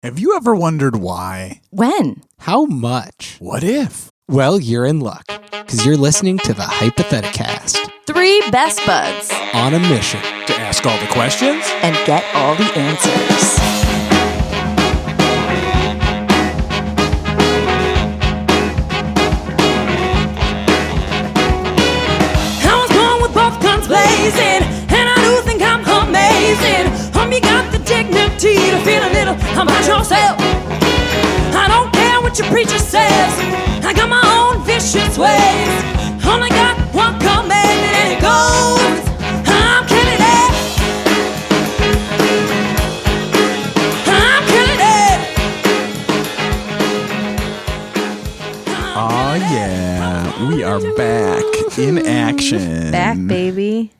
Have you ever wondered why? When? How much? What if? Well, you're in luck, because you're listening to the Hypotheticast. 3 best buds. On a mission. To ask all the questions? And get all the answers. I was born with both guns blazing, and I do think I'm amazing. You got the dignity to feel a little about yourself. I don't care what your preacher says. I got my own vicious ways. Only got one command and it goes, I'm killing it. I'm killing it. Oh yeah, we are back in action. Back, baby.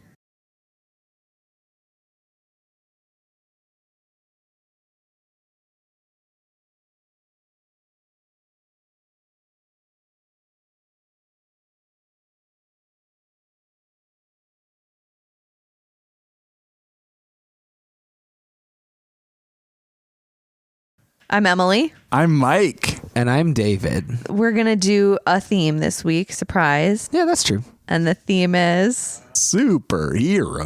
I'm Emily. I'm Mike. And I'm David. We're going to do a theme this week. Surprise. Yeah, that's true. And the theme is... superheroes.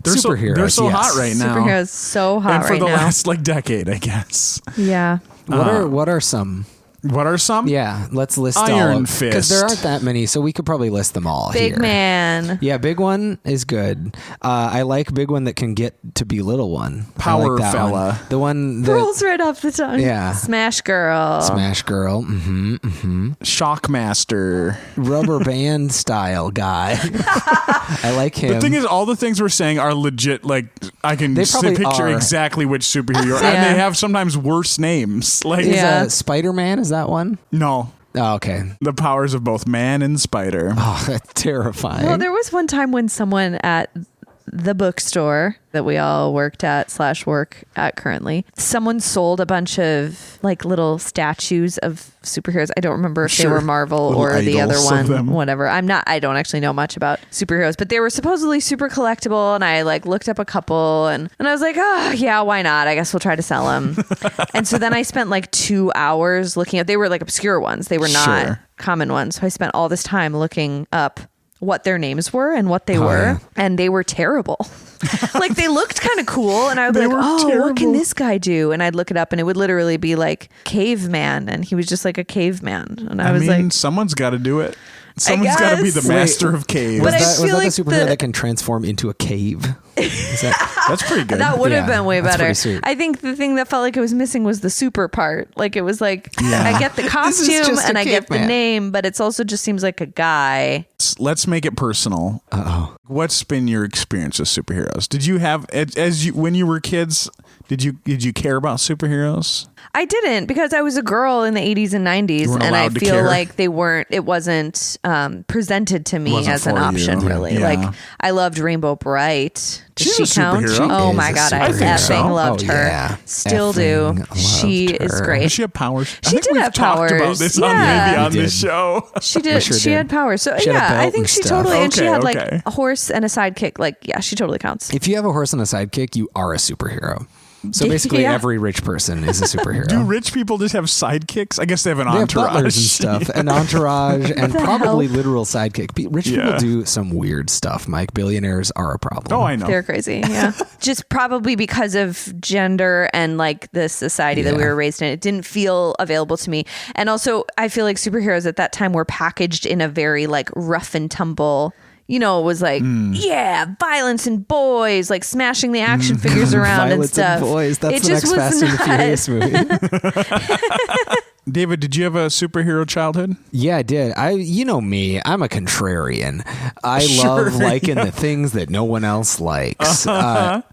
Superheroes, They're so yes. hot right now. Superheroes so hot and for right the now. last decade, I guess. Yeah. What are some? What are some? Yeah, let's list all Iron of Fist. because there aren't that many, so we could probably list them all Big here. man. Yeah, big one is good. I like big one that can get to be little one. Power I like that fella. one. The one that Rolls right off the tongue. Yeah. Smash girl. Smash girl. Shockmaster. Rubber band style guy. I like him. The thing is, all the things we're saying are legit. Like, I can They probably picture are. exactly which superhero you are. Yeah. And they have sometimes worse names. Like, Yeah. Spider-Man, is that one? no. Oh, okay. The powers of both man and spider. Oh, that's terrifying. Well, there was one time when someone at the bookstore that we all worked at / work at currently, someone sold a bunch of like little statues of superheroes. I don't remember if they Sure. were Marvel Little or the other idols of them. one, whatever. I don't actually know much about superheroes, but they were supposedly super collectible. And I like looked up a couple and I was like, oh yeah, why not? I guess we'll try to sell them. And so then I spent like 2 hours looking at, they were like obscure ones. They were not Sure. common ones. So I spent all this time looking up what their names were and what they were, yeah. and they were terrible. Like they looked kind of cool, and I would be They like, were "Oh, what can terrible. this guy do?" And I'd look it up, and it would literally be like caveman, and he was just like a caveman, and I was mean, like, someone's got to do it. Someone's got to be the guess. master of caves. But I was feel that like the superhero the- that can transform into a cave? Is that, That's pretty good. that would have Yeah, been way that's better. pretty sweet. I think the thing that felt like it was missing was the super part. Like it was like Yeah. I get the is costume just a and I get the caveman. name, but it's also just seems like a guy. Let's make it personal. uh-oh. What's been your experience with superheroes? Did you have when you were kids? Did you care about superheroes? I didn't because I was a girl in the 80s and 90s, weren't and I allowed to feel care. like it wasn't presented to me Wasn't as an for option, you. really. Yeah. Like, I loved Rainbow Brite. Does She's she a count? superhero. Oh She my is a God, I superhero. effing loved Oh, her. yeah. Still do. Effing She loved is her. great. Does she have powers? I She think did we've have talked about powers. this Yeah. maybe on We this did. show. She did. sure She did. had powers. So She had a yeah, I belt think and she stuff. totally. And she Okay, had okay. like a horse and a sidekick. Like, yeah, she totally counts. If you have a horse and a sidekick, you are a superhero. So basically, Yeah. every rich person is a superhero. Do rich people just have sidekicks? I guess they have an They have entourage. butlers and stuff, an entourage, and the probably hell? literal sidekick. Rich Yeah. people do some weird stuff, Mike. Billionaires are a problem. Oh, I know. They're crazy. Yeah. Just probably because of gender and like the society that we Yeah. were raised in. It didn't feel available to me. And also, I feel like superheroes at that time were packaged in a very like rough and tumble. You know, it was like, yeah, violence and boys, like smashing the action figures around and Violence stuff. and boys. That's It the just next was Fast and the not- Furious movie. David, did you have a superhero childhood? Yeah, I did. You know me. I'm a contrarian. I Sure, love liking yeah. the things that no one else likes.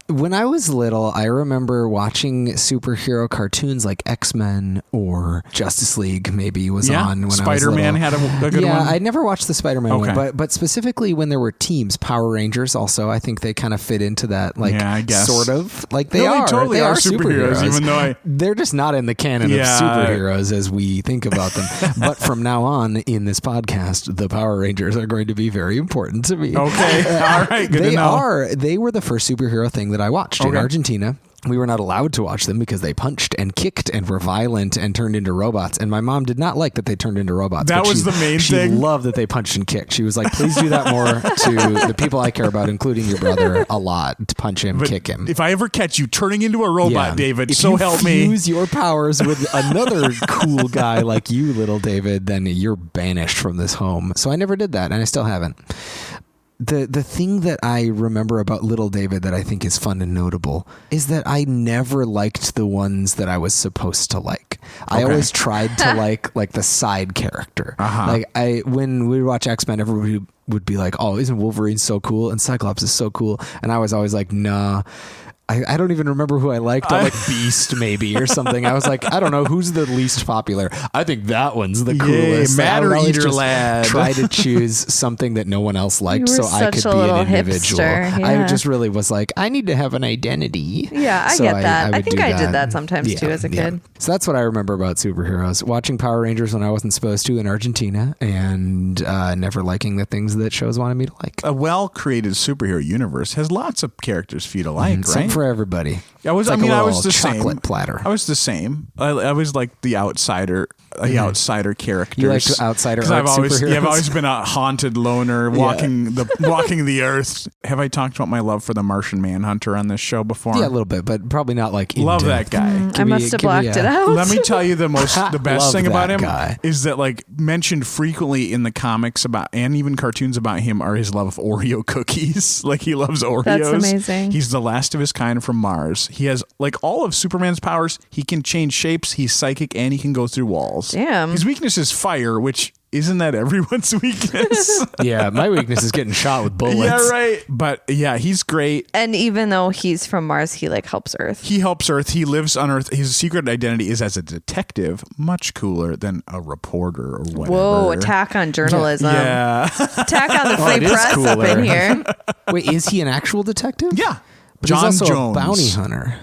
When I was little, I remember watching superhero cartoons like X-Men or Justice League. Maybe was on when Spider-Man I was little. had a good Yeah, one. I never watched the Spider-Man Okay. one, but specifically when there were teams, Power Rangers. Also, I think they kind of fit into that. Like, Yeah, I guess. sort of like they No, they are. totally they are superheroes, even though they're just not in the canon Yeah. of superheroes as we think about them. But from now on in this podcast, the Power Rangers are going to be very important to me. Okay. All right. Good to know. They were the first superhero thing that I watched in Okay. Argentina. we were not allowed to watch them because they punched and kicked and were violent and turned into robots. And my mom did not like that they turned into robots. That was the main thing. She loved that they punched and kicked. She was like, please do that more to the people I care about, including your brother, a lot, to punch him, kick him. If I ever catch you turning into a robot, David, if so help me. If you use your powers with another cool guy like you, little David, then you're banished from this home. So I never did that, and I still haven't. The thing that I remember about Little David that I think is fun and notable is that I never liked the ones that I was supposed to like. I always tried to like the side character. Like when we would watch X-Men, everybody would be like, "Oh, isn't Wolverine so cool?" and Cyclops is so cool, and I was always like, "Nah." I don't even remember who I liked. I like Beast maybe or something. I was like, I don't know who's the least popular. I think that one's the coolest. Matter Eater lad. Try to choose something that no one else liked so I could be an individual. I just really was like, I need to have an identity. Yeah, I get that. I think I did that sometimes too as a kid. So that's what I remember about superheroes. Watching Power Rangers when I wasn't supposed to in Argentina and never liking the things that shows wanted me to like. A well-created superhero universe has lots of characters for you to like, right? For everybody. I was the chocolate platter. I was the same. I was like the outsider characters. You like outsider superheroes? I've always been a haunted loner walking the earth. Have I talked about my love for the Martian Manhunter on this show before? Yeah, a little bit, but probably not like in love depth. That guy. I must have blocked it out. Let me tell you the best thing about him guy. is that like mentioned frequently in the comics about and even cartoons about him are his love of Oreo cookies. Like he loves Oreos. That's amazing. He's the last of his kind from Mars. He has like all of Superman's powers. He can change shapes. He's psychic and he can go through walls. Damn. His weakness is fire, which isn't that everyone's weakness? Yeah, my weakness is getting shot with bullets. Yeah, right. But yeah, he's great. And even though he's from Mars, he like helps Earth. He helps Earth. He lives on Earth. His secret identity is as a detective, much cooler than a reporter or whatever. Whoa, attack on journalism. Yeah. Attack on the free press up in here. Wait, is he an actual detective? Yeah. But John he's also Jones. a bounty hunter.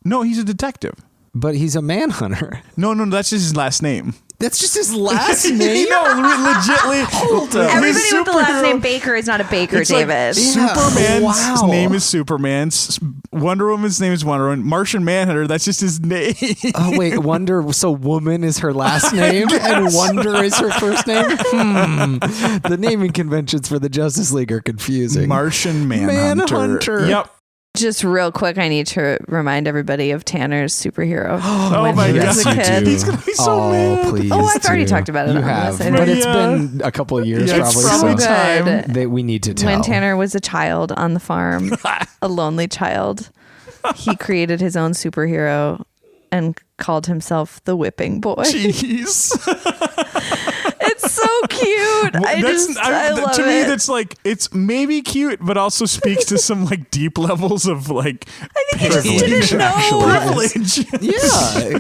No, he's a detective. But he's a manhunter. No, that's just his last name. That's just his last name? No, legitly. Hold up. Everybody with the last name Baker is not a Baker, David. Like Superman's name is Superman. Wonder Woman's name is Wonder Woman. Martian Manhunter, that's just his name. Oh, wait, so Woman is her last name and Wonder is her first name? The naming conventions for the Justice League are confusing. Martian Manhunter. Yep. Just real quick, I need to remind everybody of Tanner's superhero. Oh my God. He's going to be so mad. Please I've already talked about it. You have, but it's been a couple of years it's probably so time that we need to tell. When Tanner was a child on the farm, a lonely child, he created his own superhero and called himself the Whipping Boy. Jeez. It's so cute. I love to it. me, that's like, it's maybe cute, but also speaks to some like deep levels of like I think he just didn't know. privilege. Yeah.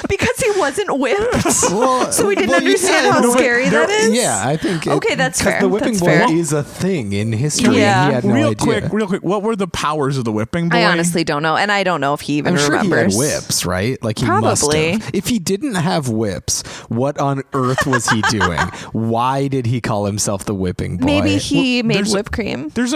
Because he wasn't whipped. Well, so he didn't understand how scary that is? Yeah, I think. Okay, that's fair. The Whipping Boy is a thing in history. Yeah. And he had no idea. Real quick, what were the powers of the Whipping Boy? I honestly don't know. And I don't know if he even I'm sure remembers. he had whips, right? Like he Probably. must have. If he didn't have whips, what on earth was he doing? Why did he call himself the Whipping Boy? Maybe he made whipped cream. There's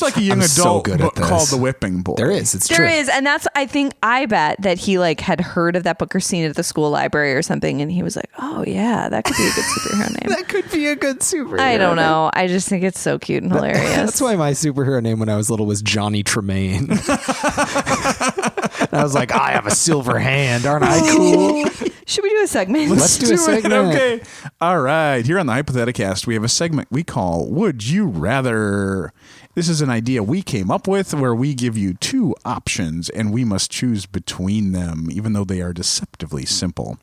like a young adult book called The Whipping Boy. There is. It's There true. is, and that's I bet that he like had heard of that book or seen it at the school library or something, and he was like, "Oh yeah, that could be a good superhero name." That could be a good superhero. I don't know. I just think it's so cute and hilarious. That's why my superhero name when I was little was Johnny Tremaine. I was like, I have a silver hand. Aren't I cool? Should we do a segment? Let's do a segment. Okay. All right. Here on the Hypotheticast, we have a segment we call Would You Rather? This is an idea we came up with where we give you two options and we must choose between them, even though they are deceptively simple.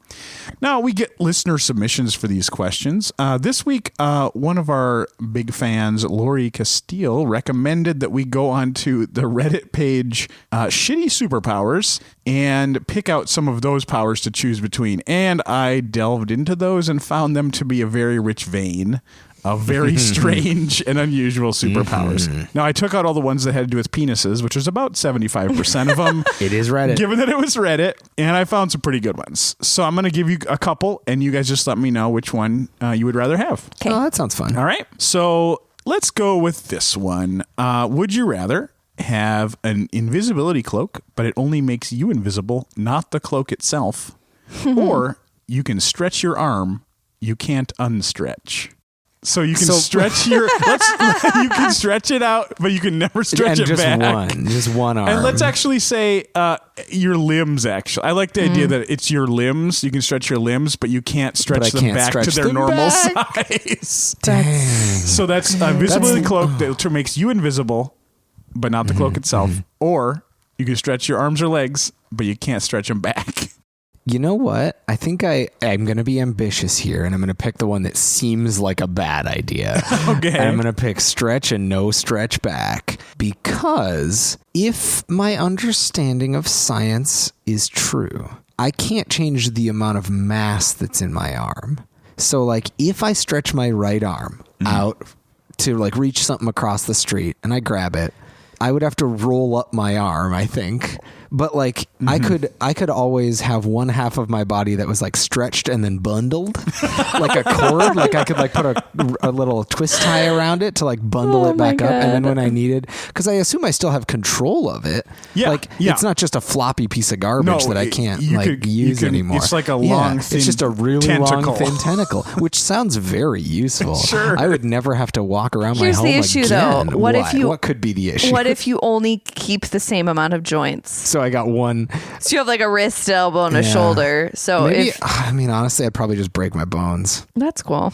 Now, we get listener submissions for these questions. This week, one of our big fans, Lori Castile, recommended that we go onto the Reddit page Shitty Superpowers and pick out some of those powers to choose between. And I delved into those and found them to be a very rich vein of very strange and unusual superpowers. Now, I took out all the ones that had to do with penises, which was about 75% of them. It is Reddit. Given that it was Reddit, and I found some pretty good ones. So I'm going to give you a couple, and you guys just let me know which one you would rather have. Okay. Oh, that sounds fun. All right. So let's go with this one. Would you rather have an invisibility cloak, but it only makes you invisible, not the cloak itself. Or you can stretch your arm, you can't unstretch. So you can stretch you can stretch it out, but you can never stretch it just back. Just one arm. And let's actually say your limbs, actually. I like the idea that it's your limbs. You can stretch your limbs, but you can't stretch them back to their normal size. Dang. So that's a visibility cloak that makes you invisible, but not the cloak itself. Or you can stretch your arms or legs, but you can't stretch them back. You know what? I think I'm going to be ambitious here, and I'm going to pick the one that seems like a bad idea. Okay. And I'm going to pick stretch and no stretch back, because if my understanding of science is true, I can't change the amount of mass that's in my arm. So, like, if I stretch my right arm out to, like, reach something across the street and I grab it, I would have to roll up my arm, I think. But like I could always have one half of my body that was like stretched and then bundled like a cord. Like I could like put a little twist tie around it to like bundle it back up. And then when I needed, because I assume I still have control of it. Yeah, like it's not just a floppy piece of garbage that I can't use anymore. It's like a long, thin it's just a really tentacle. long, thin tentacle, which sounds very useful. Sure. I would never have to walk around my home Here's the issue, again. though. What could be the issue? What if you only keep the same amount of joints? So I got one. So you have like a wrist, elbow, and a shoulder. So maybe, I mean, honestly, I'd probably just break my bones. That's cool.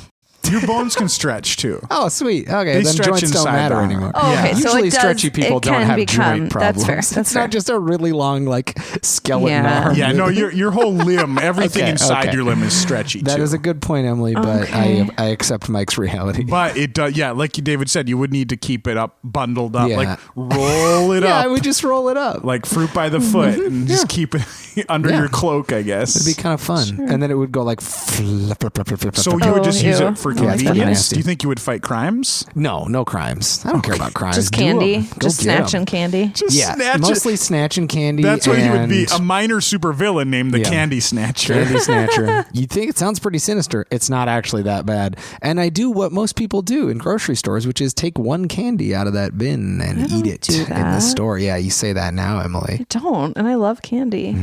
Your bones can stretch too. Oh, sweet. Okay, They then stretch joints don't inside matter the arm. anymore. Oh, okay. So Usually it does, stretchy people it don't can have become, joint problems. That's fair. It's not just a really long like skeleton arm. Yeah, no, your whole limb, everything inside your limb is stretchy That too. is a good point, Emily, but I accept Mike's reality. But it does, like David said, you would need to keep it up, bundled up, Yeah. like roll it up. Yeah, I would just roll it up. Like fruit by the foot and just keep it under your cloak, I guess. It'd be kind of fun. Sure. And then it would go like flip. So you would just use it for that's pretty convenience? nasty. Do you think you would fight crimes? No crimes. I don't care about crimes. Just Do candy. 'em. Go Just get 'em. snatching candy. Just Yeah, snatch mostly it. snatching candy. That's what he would be, and- a minor supervillain named the Candy Snatcher. Candy Snatcher. You think it sounds pretty sinister. It's not actually that bad. And I do what most people do in grocery stores, which is take one candy out of that bin and eat it in the store. Yeah, you say that now, Emily. I don't, and I love candy.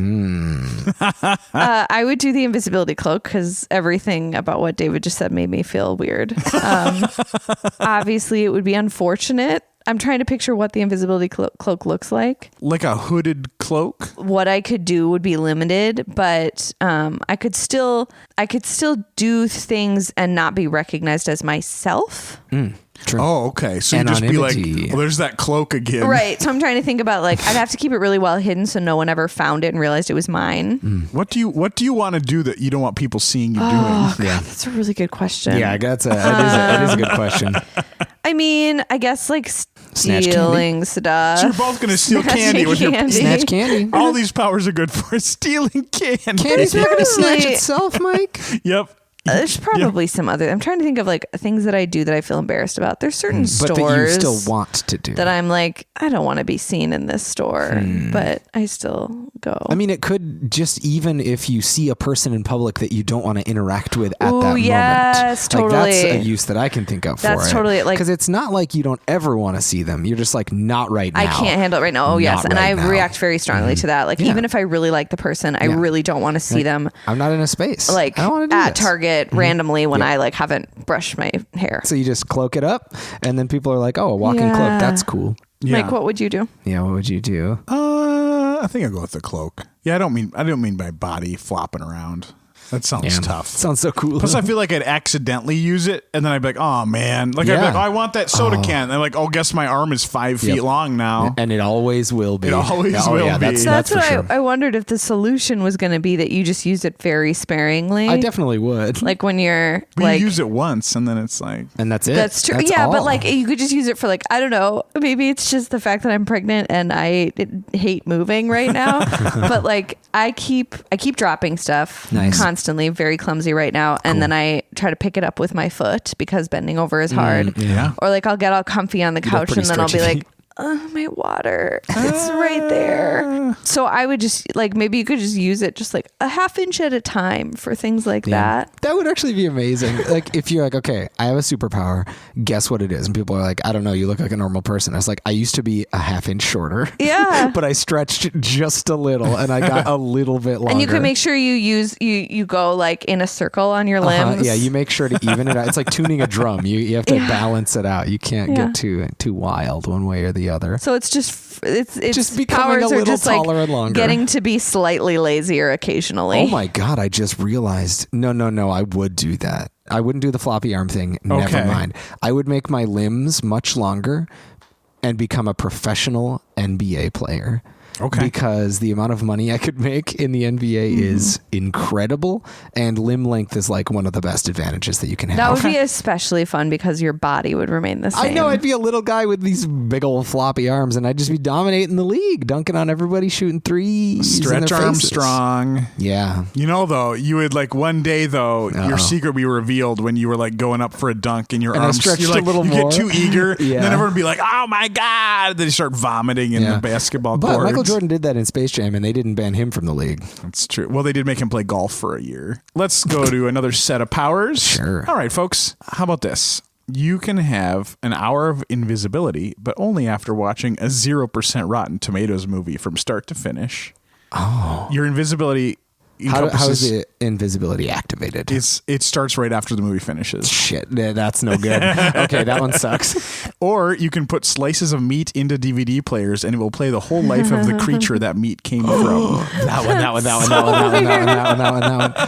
I would do the invisibility cloak because everything about what David just said made me feel weird. Obviously, it would be unfortunate. I'm trying to picture what the invisibility cloak looks like. Like a hooded cloak? What I could do would be limited, but I could still do things and not be recognized as myself. True. Oh, okay. So you'd just be like, Anonymity. well, there's that cloak again. Right. So I'm trying to think about like I'd have to keep it really well hidden so no one ever found it and realized it was mine. What do you want to do that you don't want people seeing you doing? God, that's a really good question. Yeah, that is a good question. I mean, I guess like Snatch stealing stuff. So you're both going to steal Snatching candy with your candy. Snatch candy. All these powers are good for stealing candy. Candy's not going to snatch Probably. itself, Mike. Yep. There's probably some other. I'm trying to think of like things that I do that I feel embarrassed about. There's certain But stores that you still want to do. that I'm like, I don't want to be seen in this store, but I still go. I mean, it could just, even if you see a person in public that you don't want to interact with at that yes, moment. Like, that's totally. a use that I can think of for That's it. totally it, like- because it's not like you don't ever want to see them. You're just like, not right now. I can't handle it right now. Oh, Not yes. And right I now. react very strongly to that. Like, Yeah. even if I really like the person, I really don't want to see them I'm not in a space. like I don't want to do at this. Target randomly when I like haven't brushed my hair. So you just cloak it up, and then people are like, "Oh, a walking Yeah. cloak. That's cool." Yeah. Mike, what would you do? Yeah. What would you do? I think I'll go with the cloak. Yeah, I don't mean my body flopping around. That sounds tough. Sounds so cool. Plus, I feel like I'd accidentally use it, and then I'd be like, "Oh man!" Like I'd be like, "Oh, I want that soda can." And I'm like, "Oh, guess my arm is 5 feet long now." and it always will be. It always Oh, will yeah, be. That's what for sure. I wondered if the solution was going to be that you just use it very sparingly. I definitely would. like when you're But like you use it once, and then it's like, And that's it. That's true. That's yeah, all. but like you could just use it for like I don't know. Maybe it's just the fact that I'm pregnant and I hate moving right now. But like I keep dropping stuff constantly, very clumsy right now, and then I try to pick it up with my foot because bending over is hard. yeah. Or like I'll get all comfy on the couch and then I'll be like, my water. It's right there. So I would just like, maybe you could just use it just like a half inch at a time for things like that. That would actually be amazing. Like if you're like, okay, I have a superpower, guess what it is? And people are like, I don't know, you look like a normal person. I was like, I used to be a half inch shorter. Yeah. But I stretched just a little and I got a little bit longer. And you can make sure you go like in a circle on your limbs. Yeah, you make sure to even it out. It's like tuning a drum. You have to balance it out. You can't get too wild one way or the other. So it's just becoming powers a are little just taller like and longer. getting to be slightly lazier occasionally. Oh my God, I just realized. No, I would do that. I wouldn't do the floppy arm thing. Never mind. I would make my limbs much longer and become a professional NBA player. Okay. Because the amount of money I could make in the NBA is incredible, and limb length is like one of the best advantages that you can have. That would be especially fun because your body would remain the same. I know, I'd be a little guy with these big old floppy arms, and I'd just be dominating the league, dunking on everybody, shooting threes. Stretch Armstrong. Yeah. You know, though, you would like one day, though, your secret would be revealed when you were like going up for a dunk and your arms stretched you're like, a little you more. get too eager, Yeah. and then everyone would be like, oh my God. Then you start vomiting in the basketball But court. Michael Jordan did that in Space Jam, and they didn't ban him from the league. That's true. Well, they did make him play golf for a year. Let's go to another set of powers. Sure. All right, folks. How about this? You can have an hour of invisibility, but only after watching a 0% Rotten Tomatoes movie from start to finish. Oh. Your invisibility encompasses... How is the invisibility activated? It starts right after the movie finishes. Shit, that's no good. Okay, that one sucks. Or you can put slices of meat into DVD players and it will play the whole life of the creature that meat came from. That one.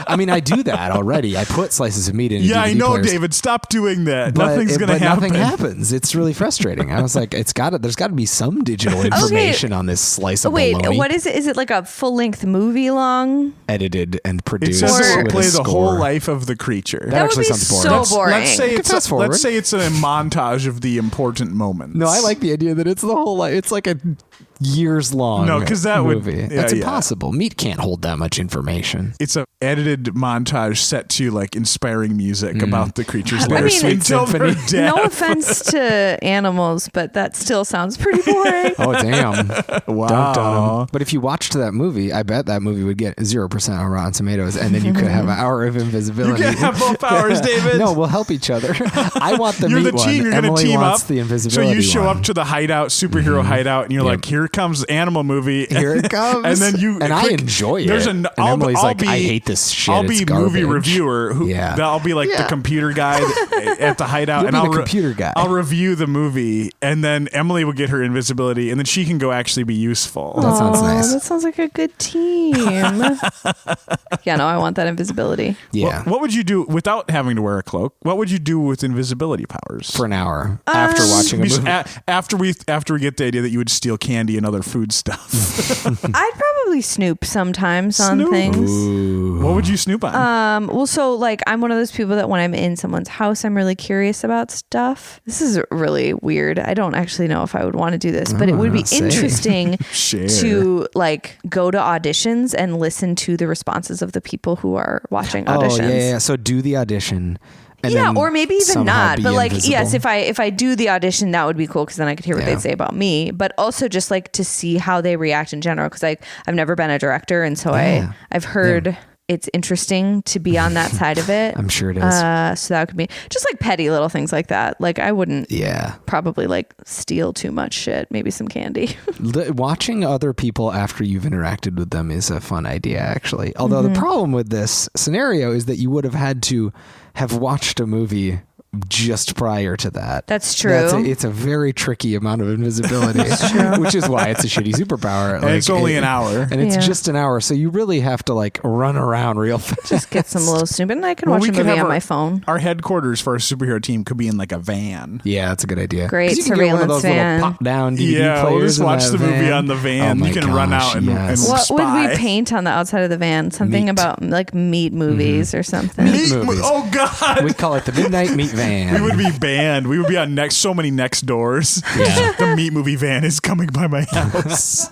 I mean, I do that already. I put slices of meat in. Yeah, DVD I know, players, David. Stop doing that. Nothing's going to happen. Nothing happens. It's really frustrating. I was like, there's got to be some digital information on this slice of bologna. Wait, what is it? Is it like a full-length movie long? Edited and It produced. says it will with play a the score. whole life of the creature. That actually would be sounds boring. so boring. Let's say it's a montage of the important moments. No, I like the idea that it's the whole life. It's like a years long. No, 'cause that would- movie. yeah, That's yeah. impossible. Meat can't hold that much information. It's a edited montage set to like inspiring music about the creature's I life mean, until their Symphony. death. No offense to animals, but that still sounds pretty boring. Oh damn! Wow. Dunked on him. But if you watched that movie, I bet that movie would get 0% on Rotten Tomatoes, and then you could have an hour of You invisibility. can't have both powers, David. No, we'll help each other. I want the You're meat the team. one. You're going to Emily team wants up. the So invisibility you show one. up to the hideout, superhero hideout, and you're like, "Here comes animal movie." Here it comes. And then you I enjoy it. And Emily's I'll like, be, I hate this shit. I'll be It's movie garbage. reviewer. I'll be like the computer guy at the hideout, You'll and be I'll the computer guy. I'll review the movie, and then Emily will get her invisibility, and then she can go actually be useful. That sounds nice. That sounds like a good team. Yeah, no, I want that invisibility. Yeah. What would you do without having to wear a cloak? What would you do with invisibility powers? For an hour after watching a movie. After we get the idea that you would steal candy and other food stuff. I'd probably snoop sometimes on Snoop? things. What would you snoop on? Well, so like I'm one of those people that when I'm in someone's house, I'm really curious about stuff. This is really weird. I don't actually know if I would want to do this, but it would be interesting Share. to like go to auditions and listen to the responses of the people who are watching auditions. Oh, yeah. So do the audition. And Yeah, then or maybe even somehow not. be But like, invisible. yes, if I do the audition, that would be cool because then I could hear what Yeah. they'd say about me. But also just like to see how they react in general because I've never been a director, and so I've heard it's interesting to be on that side of it. I'm sure it is. So that could be just like petty little things like that. Like I wouldn't Yeah. probably like steal too much shit. Maybe some candy. Watching other people after you've interacted with them is a fun idea, actually. Although the problem with this scenario is that you would have had to have watched a movie just prior to that. That's true. It's a very tricky amount of invisibility, which is why it's a shitty superpower. And it's only an hour. And it's Yeah. just an hour, so you really have to like run around real fast. Just get some little snoop, and I can Well, watch we a could movie have on my phone. Our headquarters for our superhero team could be in like a van. Yeah, that's a good idea. Great 'Cause you can get one of those surveillance little van. pop-down DVD Yeah, players. we'll just in watch that the movie van. on the van. Oh You my can run gosh, out and yes. What would spy. we paint on the outside of the van? Something Meat. about like meat movies or something. Meat movies. Oh God! We call it the Midnight Meat Van. We would be banned. We would be on so many next doors. Yeah. The meat movie van is coming by my house.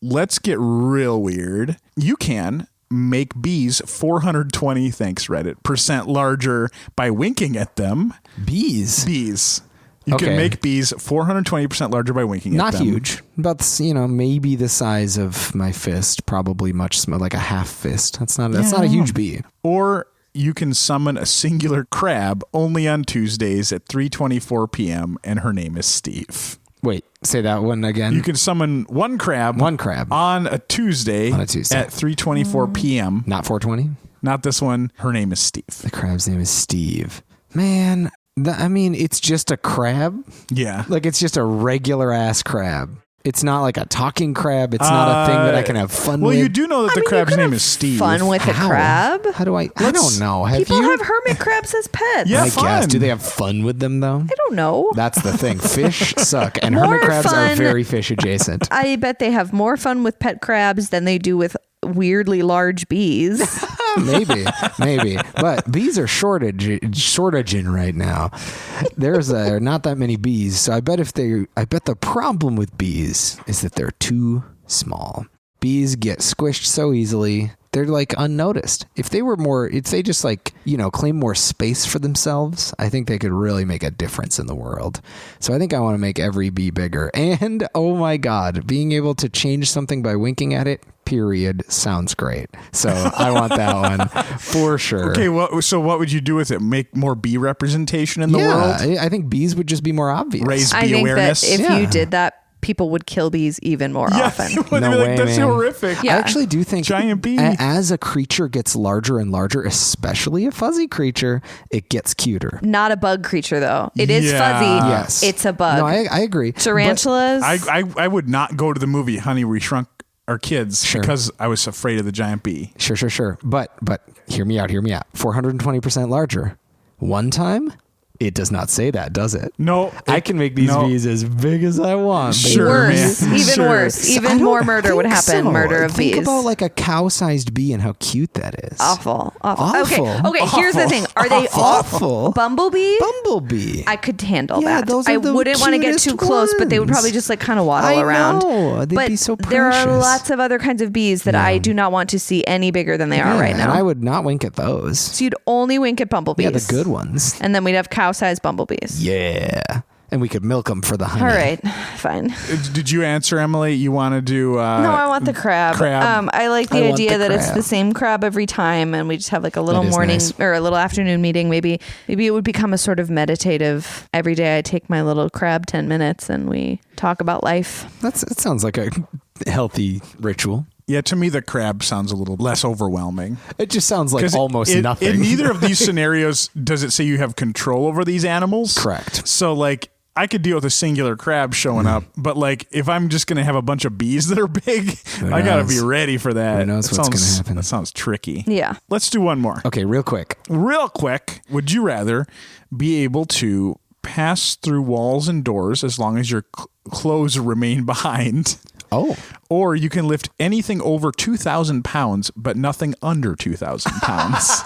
Let's get real weird. You can make bees 420, thanks Reddit, % larger by winking at them. Bees. Bees. You can make bees 420% larger by winking at Not them. huge. About, maybe the size of my fist, probably much smaller, like a half fist. That's not a huge bee. Or you can summon a singular crab only on Tuesdays at 3:24 p.m. and her name is Steve. Wait, say that one again. You can summon one crab on a Tuesday at 3:24 p.m. Not 420? Not this one. Her name is Steve. The crab's name is Steve. Man, it's just a crab. Yeah. Like, it's just a regular ass crab. It's not like a talking crab. It's not a thing that I can have fun with. Well, you do know that the crab's name is Steve. Fun with a crab? How do I don't know. People have hermit crabs as pets. Yeah, I fun. guess. Do they have fun with them, though? I don't know. That's the thing. Fish suck, and More hermit crabs are fun. very fish adjacent. I bet they have more fun with pet crabs than they do with weirdly large bees. Maybe. But bees are shortaging right now. There's not that many bees. So I bet the problem with bees is that they're too small. Bees get squished so easily. They're like unnoticed. If they just like, claim more space for themselves, I think they could really make a difference in the world. So I think I want to make every bee bigger. And oh my God, being able to change something by winking at it, period, sounds great. So I want that one for sure. Okay, so what would you do with it? Make more bee representation in the world? I think bees would just be more obvious. Raise bee I think awareness? that if you did that, people would kill bees even more often. No way, that's man. horrific. Yeah. I actually do think Giant bee. As a creature gets larger and larger, especially a fuzzy creature, it gets cuter. Not a bug creature, though. It is fuzzy. Yes. It's a bug. No, I agree. Tarantulas. I would not go to the movie Honey, We Shrunk Our Kids because I was afraid of the giant bee. Sure. But hear me out. 420% larger. One time? It does not say that, does it? No. I can make these bees as big as I want. Sure, worse. man. Even Sure. worse. Even more murder would happen. So. Murder of bees. Think about like a cow-sized bee and how cute that is. Awful. Awful. Okay. Here's the thing. Are they Awful. Bumblebee? Bumblebee. I could handle Yeah, that. those are I the wouldn't want to get too cutest close, but they would ones. probably just like kind of waddle around. know. They'd but be so there are precious. lots of other kinds of bees that I do not want to see any bigger than they are right And now. I would not wink at those. So you'd only wink at bumblebees. Yeah, the good ones. And then we'd have cow-sized bumblebees. Yeah. And we could milk them for the honey. All right, fine. Did you answer, Emily? You want to do... No, I want the crab. I like the I want idea the that it's crab. the same crab every time, and we just have like a little That is morning nice. or a little afternoon meeting. Maybe it would become a sort of meditative. Every day I take my little crab 10 minutes and we talk about life. That sounds like a healthy ritual. Yeah, to me, the crab sounds a little less overwhelming. It just sounds like 'Cause almost nothing. In neither of these scenarios does it say you have control over these animals. Correct. So, like, I could deal with a singular crab showing up, but like if I'm just gonna have a bunch of bees that are big, I gotta be ready for that. Who knows what's gonna happen? That sounds tricky. Yeah. Let's do one more. Okay, real quick. Real quick, would you rather be able to pass through walls and doors as long as your clothes remain behind? Oh. Or you can lift anything over 2,000 pounds, but nothing under 2,000 pounds.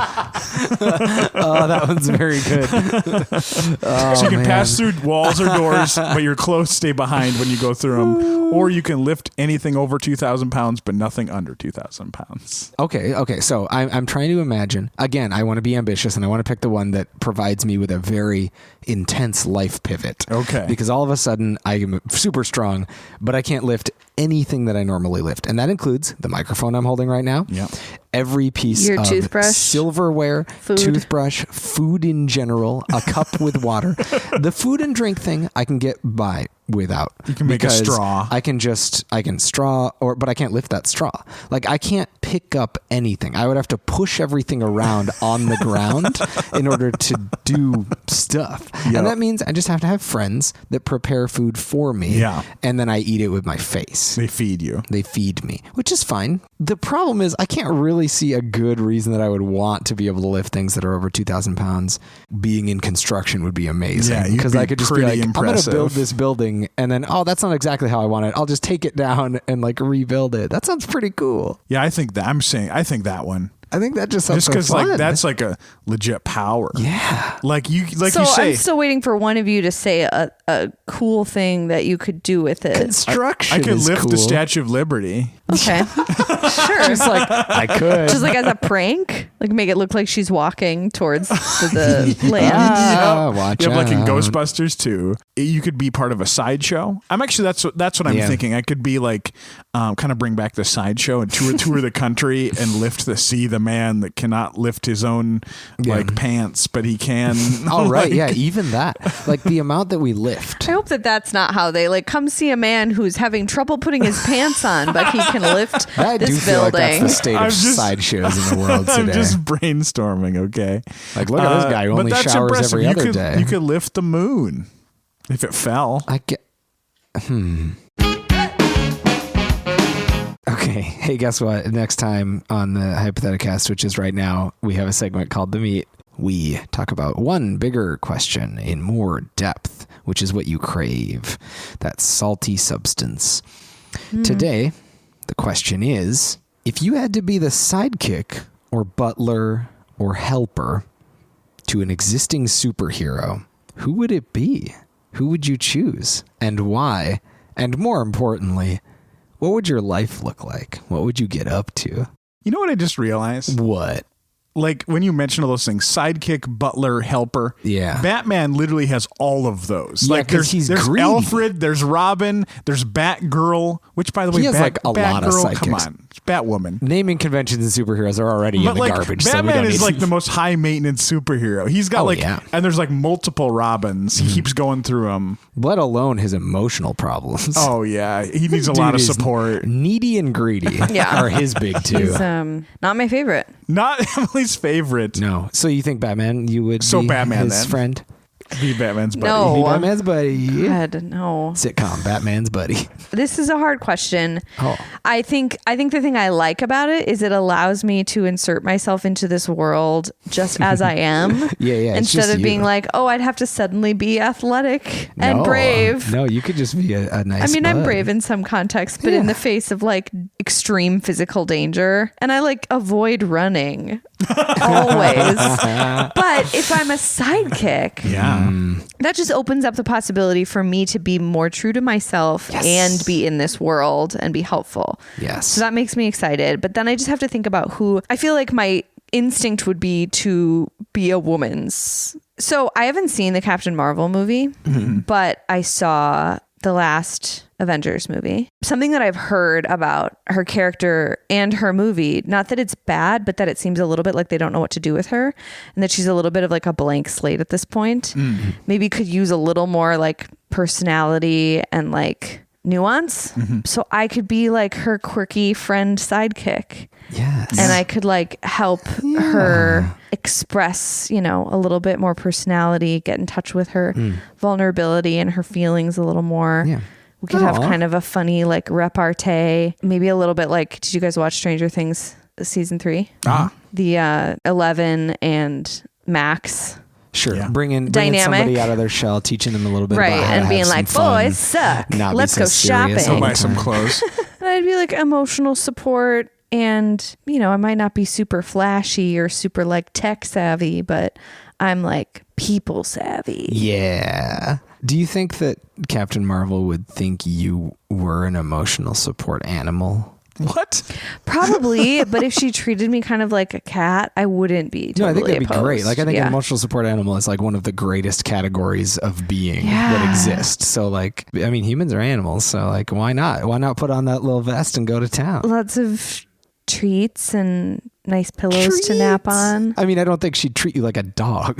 Oh, that one's very good. So you can pass through walls or doors, but your clothes stay behind when you go through them. Or you can lift anything over 2,000 pounds, but nothing under 2,000 pounds. Okay. So I'm trying to imagine. Again, I want to be ambitious, and I want to pick the one that provides me with a very intense life pivot. Okay. Because all of a sudden, I am super strong, but I can't lift anything that I normally lift. And that includes the microphone I'm holding right now. Yeah. Every piece Your of toothbrush, silverware, food. toothbrush, food in general, a cup with water. The food and drink thing I can get by without. You can make a because straw. I can straw, but I can't lift that straw. Like I can't pick up anything. I would have to push everything around on the ground in order to do stuff. Yep. And that means I just have to have friends that prepare food for me. Yeah. And then I eat it with my face. They feed you. They feed me, which is fine. The problem is I can't really see a good reason that I would want to be able to lift things that are over 2,000 pounds. Being in construction would be amazing. Yeah, you'd because be I could just be pretty like, I'm going to impressive. build this building and then, oh, that's not exactly how I want it. I'll just take it down and like rebuild it. That sounds pretty cool. Yeah, I think that one. I think that just sounds Just so because fun. like that's like a legit power. Yeah. Like you So say. I'm still waiting for one of you to say a cool thing that you could do with it. Construction I could is lift cool. the Statue of Liberty. Okay. Sure. Just like, I could. Just like as a prank. Like make it look like she's walking towards the land. Watch You have like in out. Ghostbusters 2, you could be part of a sideshow. That's what I'm thinking. I could be like kind of bring back the sideshow and tour the country and lift the man that cannot lift his own like pants, but he can. Oh right, yeah, even that. Like the amount that we lift. I hope that that's not how they like come see a man who's having trouble putting his pants on, but he can lift I do this feel like building. that's the state of sideshows in the world today. I'm just brainstorming, okay? Like, look at this guy who but only that's showers impressive. every other day. You could lift the moon if it fell. I get. Okay. Hey, guess what? Next time on the Hypotheticast, which is right now, we have a segment called The Meat. We talk about one bigger question in more depth, which is what you crave, that salty substance. Today, the question is, if you had to be the sidekick or butler or helper to an existing superhero, who would it be? Who would you choose? And why? And more importantly, what would your life look like? What would you get up to? You know what I just realized? What? Like when you mention all those things, sidekick, butler, helper. Yeah. Batman literally has all of those. Yeah, like 'cause he's there's greedy. Alfred, there's Robin, there's Batgirl, which by the way, He has, like, a lot of Batgirl, come sidekicks. on, it's Batwoman. Naming conventions and superheroes are already in But the like garbage. so we Batman don't is need like the most high maintenance superhero. He's got and there's like multiple Robins. He keeps going through them. let alone his emotional problems. Oh yeah, he needs a Dude lot of is support. Needy and greedy Yeah. are his big two. He's not my favorite. Not Emily's favorite. No. So you think Batman, you would be Batman, his then. friend? Be Batman's buddy. No. Be Batman's buddy. God, no. Sitcom, Batman's buddy. This is a hard question. Oh. I think the thing I like about it is it allows me to insert myself into this world just as I am. Yeah, it's Instead just of being you. like, oh, I'd have to suddenly be athletic and No. brave. No, you could just be a nice I mean, I'm bud. brave in some contexts, but in the face of like extreme physical danger, and I like avoid running always. But if I'm a sidekick, Yeah. that just opens up the possibility for me to be more true to myself and be in this world and be helpful. Yes. So that makes me excited. But then I just have to think about who I feel like my instinct would be to be a woman's. So I haven't seen the Captain Marvel movie, but I saw the last Avengers movie. Something that I've heard about her character and her movie, not that it's bad, but that it seems a little bit like they don't know what to do with her and that she's a little bit of like a blank slate at this point. Maybe could use a little more like personality and like nuance. So I could be like her quirky friend sidekick. Yes. And I could like help her express, a little bit more personality, get in touch with her vulnerability and her feelings a little more. Yeah. We could have kind of a funny like repartee, maybe a little bit like, did you guys watch Stranger Things season 3? The 11 and Max. Sure. Yeah. Bringing Dynamic. somebody out of their shell, teaching them a little bit Right. about how And to being have like, some fun, boys suck. not be Let's so go serious shopping. all Buy the some time. clothes. And I'd be like emotional support. And, I might not be super flashy or super like tech savvy, but I'm like people savvy. Yeah. Do you think that Captain Marvel would think you were an emotional support animal? What? Probably, but if she treated me kind of like a cat, I wouldn't be totally No, I think that'd be opposed. great. Like, I think Yeah. an emotional support animal is like one of the greatest categories of being that exist. So, like, I mean, humans are animals. So, like, why not? Why not put on that little vest and go to town? Lots of treats and nice pillows to nap on. I mean, I don't think she'd treat you like a dog.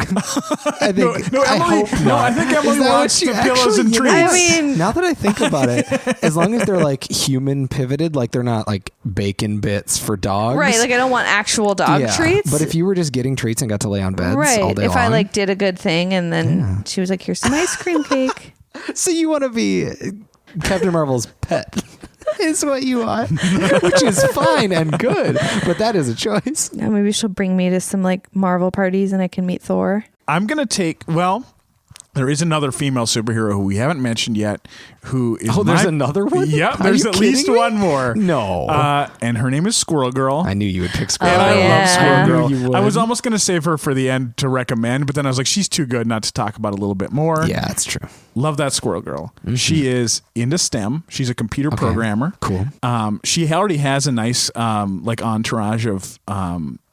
I think. No, I Emily, hope no, not. I think Is Emily that what wants you the pillows and actually- treats. I mean- now that I think about it, as long as they're like human pivoted, like they're not like bacon bits for dogs, Right, like I don't want actual dog treats. But if you were just getting treats and got to lay on beds all right, day if long, I like did a good thing and then she was like, "Here's some ice cream cake." so you want to be Captain Marvel's pet. Is what you want, which is fine and good, but that is a choice. Yeah, maybe she'll bring me to some like Marvel parties and I can meet Thor. I'm going to take, there is another female superhero who we haven't mentioned yet who is There's another one? Yep, Are there's you at least kidding me? one more. No. And her name is Squirrel Girl. I knew you would pick Squirrel. And I yeah. love Squirrel Girl. You would. I was almost going to save her for the end to recommend, but then I was like, she's too good not to talk about a little bit more. Yeah, that's true. Love that Squirrel Girl. She is into STEM. She's a computer programmer. Cool. She already has a nice like entourage of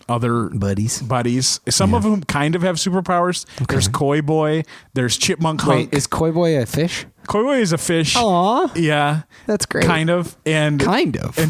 other buddies. Some of whom kind of have superpowers. Okay. There's Koi Boy. There's Chipmunk Hunk. Wait, is Koi Boy a fish? Koi Boy is a fish. Aw. Yeah. That's great. Kind of. And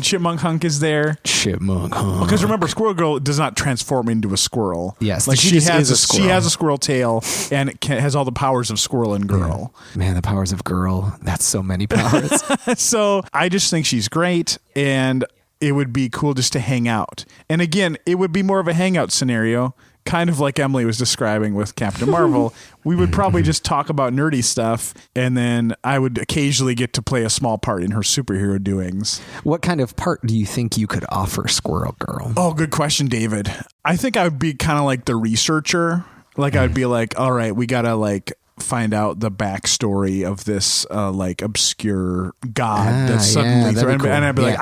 Chipmunk Hunk is there. Chipmunk Hunk. Because remember, Squirrel Girl does not transform into a squirrel. Yes. Like she has a squirrel. She has a squirrel tail and has all the powers of squirrel and girl. Yeah. Man, the powers of girl. That's so many powers. So I just think she's great, and it would be cool just to hang out. And again, it would be more of a hangout scenario, kind of like Emily was describing with Captain Marvel. We would probably just talk about nerdy stuff, and then I would occasionally get to play a small part in her superhero doings. What kind of part do you think you could offer Squirrel Girl? Oh, good question, David. I think I would be kind of like the researcher. Like I'd be like, all right, we got to like find out the backstory of this like obscure god that's suddenly cool. And I'd be like,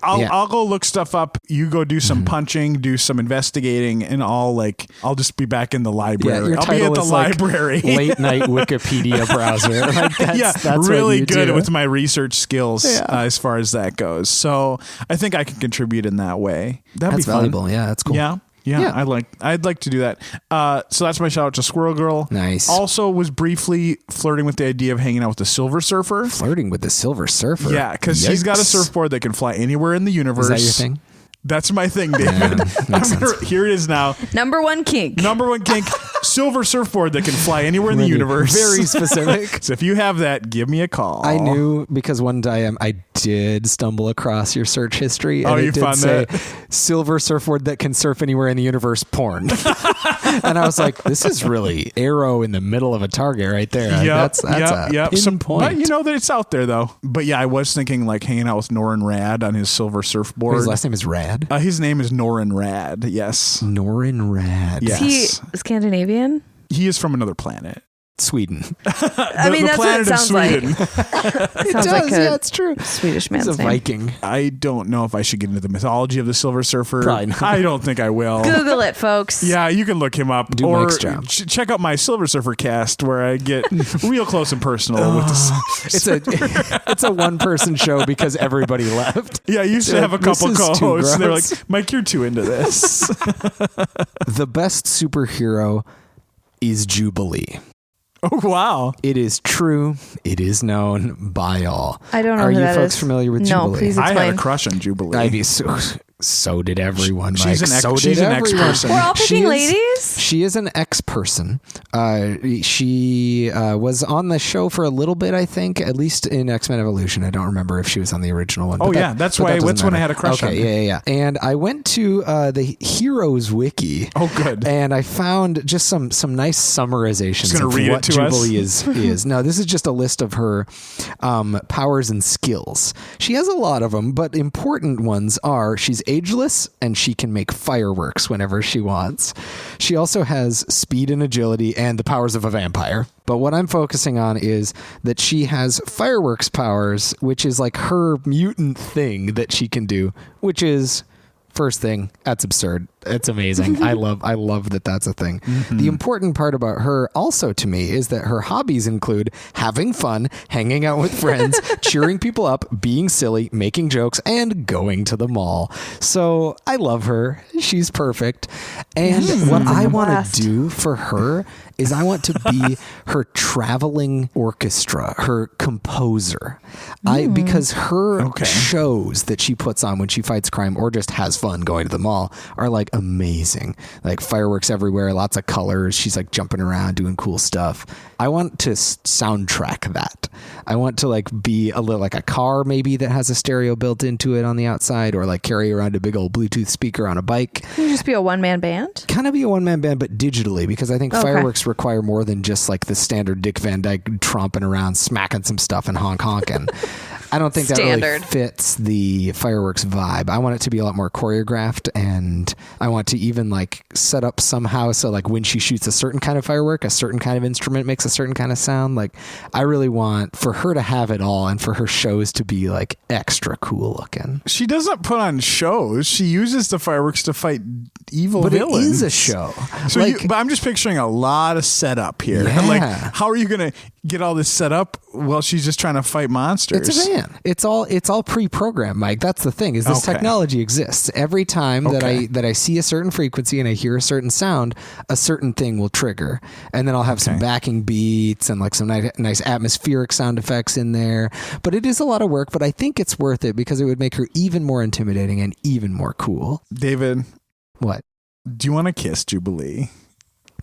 I'll go look stuff up. You go do some punching, do some investigating, and I'll just be back in the library. I'll be at the library. Like late night Wikipedia browser. Like that's really good with my research skills as far as that goes. So I think I can contribute in that way. That'd be fun. Valuable. Yeah, that's cool. Yeah, I'd like to do that. So that's my shout out to Squirrel Girl. Nice. Also was briefly flirting with the idea of hanging out with the Silver Surfer. Flirting with the Silver Surfer? Yeah, because he's got a surfboard that can fly anywhere in the universe. Is that your thing? That's my thing, David. Here it is now. Number one kink. Silver surfboard that can fly anywhere in the universe. Very specific. So if you have that, give me a call. I knew because one day I did stumble across your search history. And you found that? Silver surfboard that can surf anywhere in the universe porn. And I was like, this is really arrow in the middle of a target right there. That's a pinpoint. But you know that it's out there though. But yeah, I was thinking like hanging out with Norin Rad on his silver surfboard. His last name is Rad? His name is Norin Rad. Yes. Norin Rad. Yes. Is he Scandinavian? He is from another planet. Sweden. I mean, that's what it sounds like. It does. Like it's true. Swedish man's He's a Viking. name. I don't know if I should get into the mythology of the Silver Surfer. Probably not. I don't think I will. Google it, folks. Yeah, you can look him up. Do or Mike's job. Check out my Silver Surfer cast where I get real close and personal with the It's a one-person show because everybody left. Yeah, I used to have a couple co-hosts. And they're like, Mike, you're too into this. The best superhero is Jubilee. Oh, wow. It is true. It is known by all. I don't know Are who you that folks is. familiar with Jubilee? No, please I explain. had a crush on Jubilee. I'd be so did everyone. She's Mike. she's an ex-person. We're all picking ladies? She is an ex-person. She was on the show for a little bit, I think, at least in X-Men Evolution. I don't remember if she was on the original one. Oh, yeah. That's when I had a crush on her. Yeah. And I went to the Heroes Wiki. Oh, good. And I found just some nice summarizations of what Jubilee is. No, this is just a list of her powers and skills. She has a lot of them, but important ones are she's ageless and she can make fireworks whenever she wants. She also has speed and agility and the powers of a vampire. But what I'm focusing on is that she has fireworks powers, which is like her mutant thing that she can do, which is first thing, that's absurd. It's amazing. I love that that's a thing. Mm-hmm. The important part about her also to me is that her hobbies include having fun, hanging out with friends, cheering people up, being silly, making jokes, and going to the mall. So I love her. She's perfect. And what I want to do for her is I want to be her traveling orchestra, her composer. Because her shows that she puts on when she fights crime or just has fun going to the mall are like amazing. Like fireworks everywhere, lots of colors. She's like jumping around, doing cool stuff. I want to soundtrack that. I want to like be a little like a car maybe that has a stereo built into it on the outside, or like carry around a big old Bluetooth speaker on a bike. Can you just be a one-man band? Kind of be a one-man band, but digitally, because I think fireworks require more than just like the standard Dick Van Dyke tromping around, smacking some stuff and honking. I don't think that really fits the fireworks vibe. I want it to be a lot more choreographed, and I want to even like set up somehow so like when she shoots a certain kind of firework, a certain kind of instrument makes a certain kind of sound. Like I really want for her to have it all and for her shows to be like extra cool looking. She doesn't put on shows. She uses the fireworks to fight evil villains. It is a show. So but I'm just picturing a lot of setup here. Yeah. Like how are you going to get all this set up while she's just trying to fight monsters? It's a van. It's all pre-programmed, Mike. That's the thing. Is this technology exists. Every time that I see a certain frequency and I hear a certain sound, a certain thing will trigger, and then I'll have some backing beats and like some nice atmospheric sound effects in there. But it is a lot of work. But I think it's worth it because it would make her even more intimidating and even more cool. David, what? Do you want to kiss Jubilee?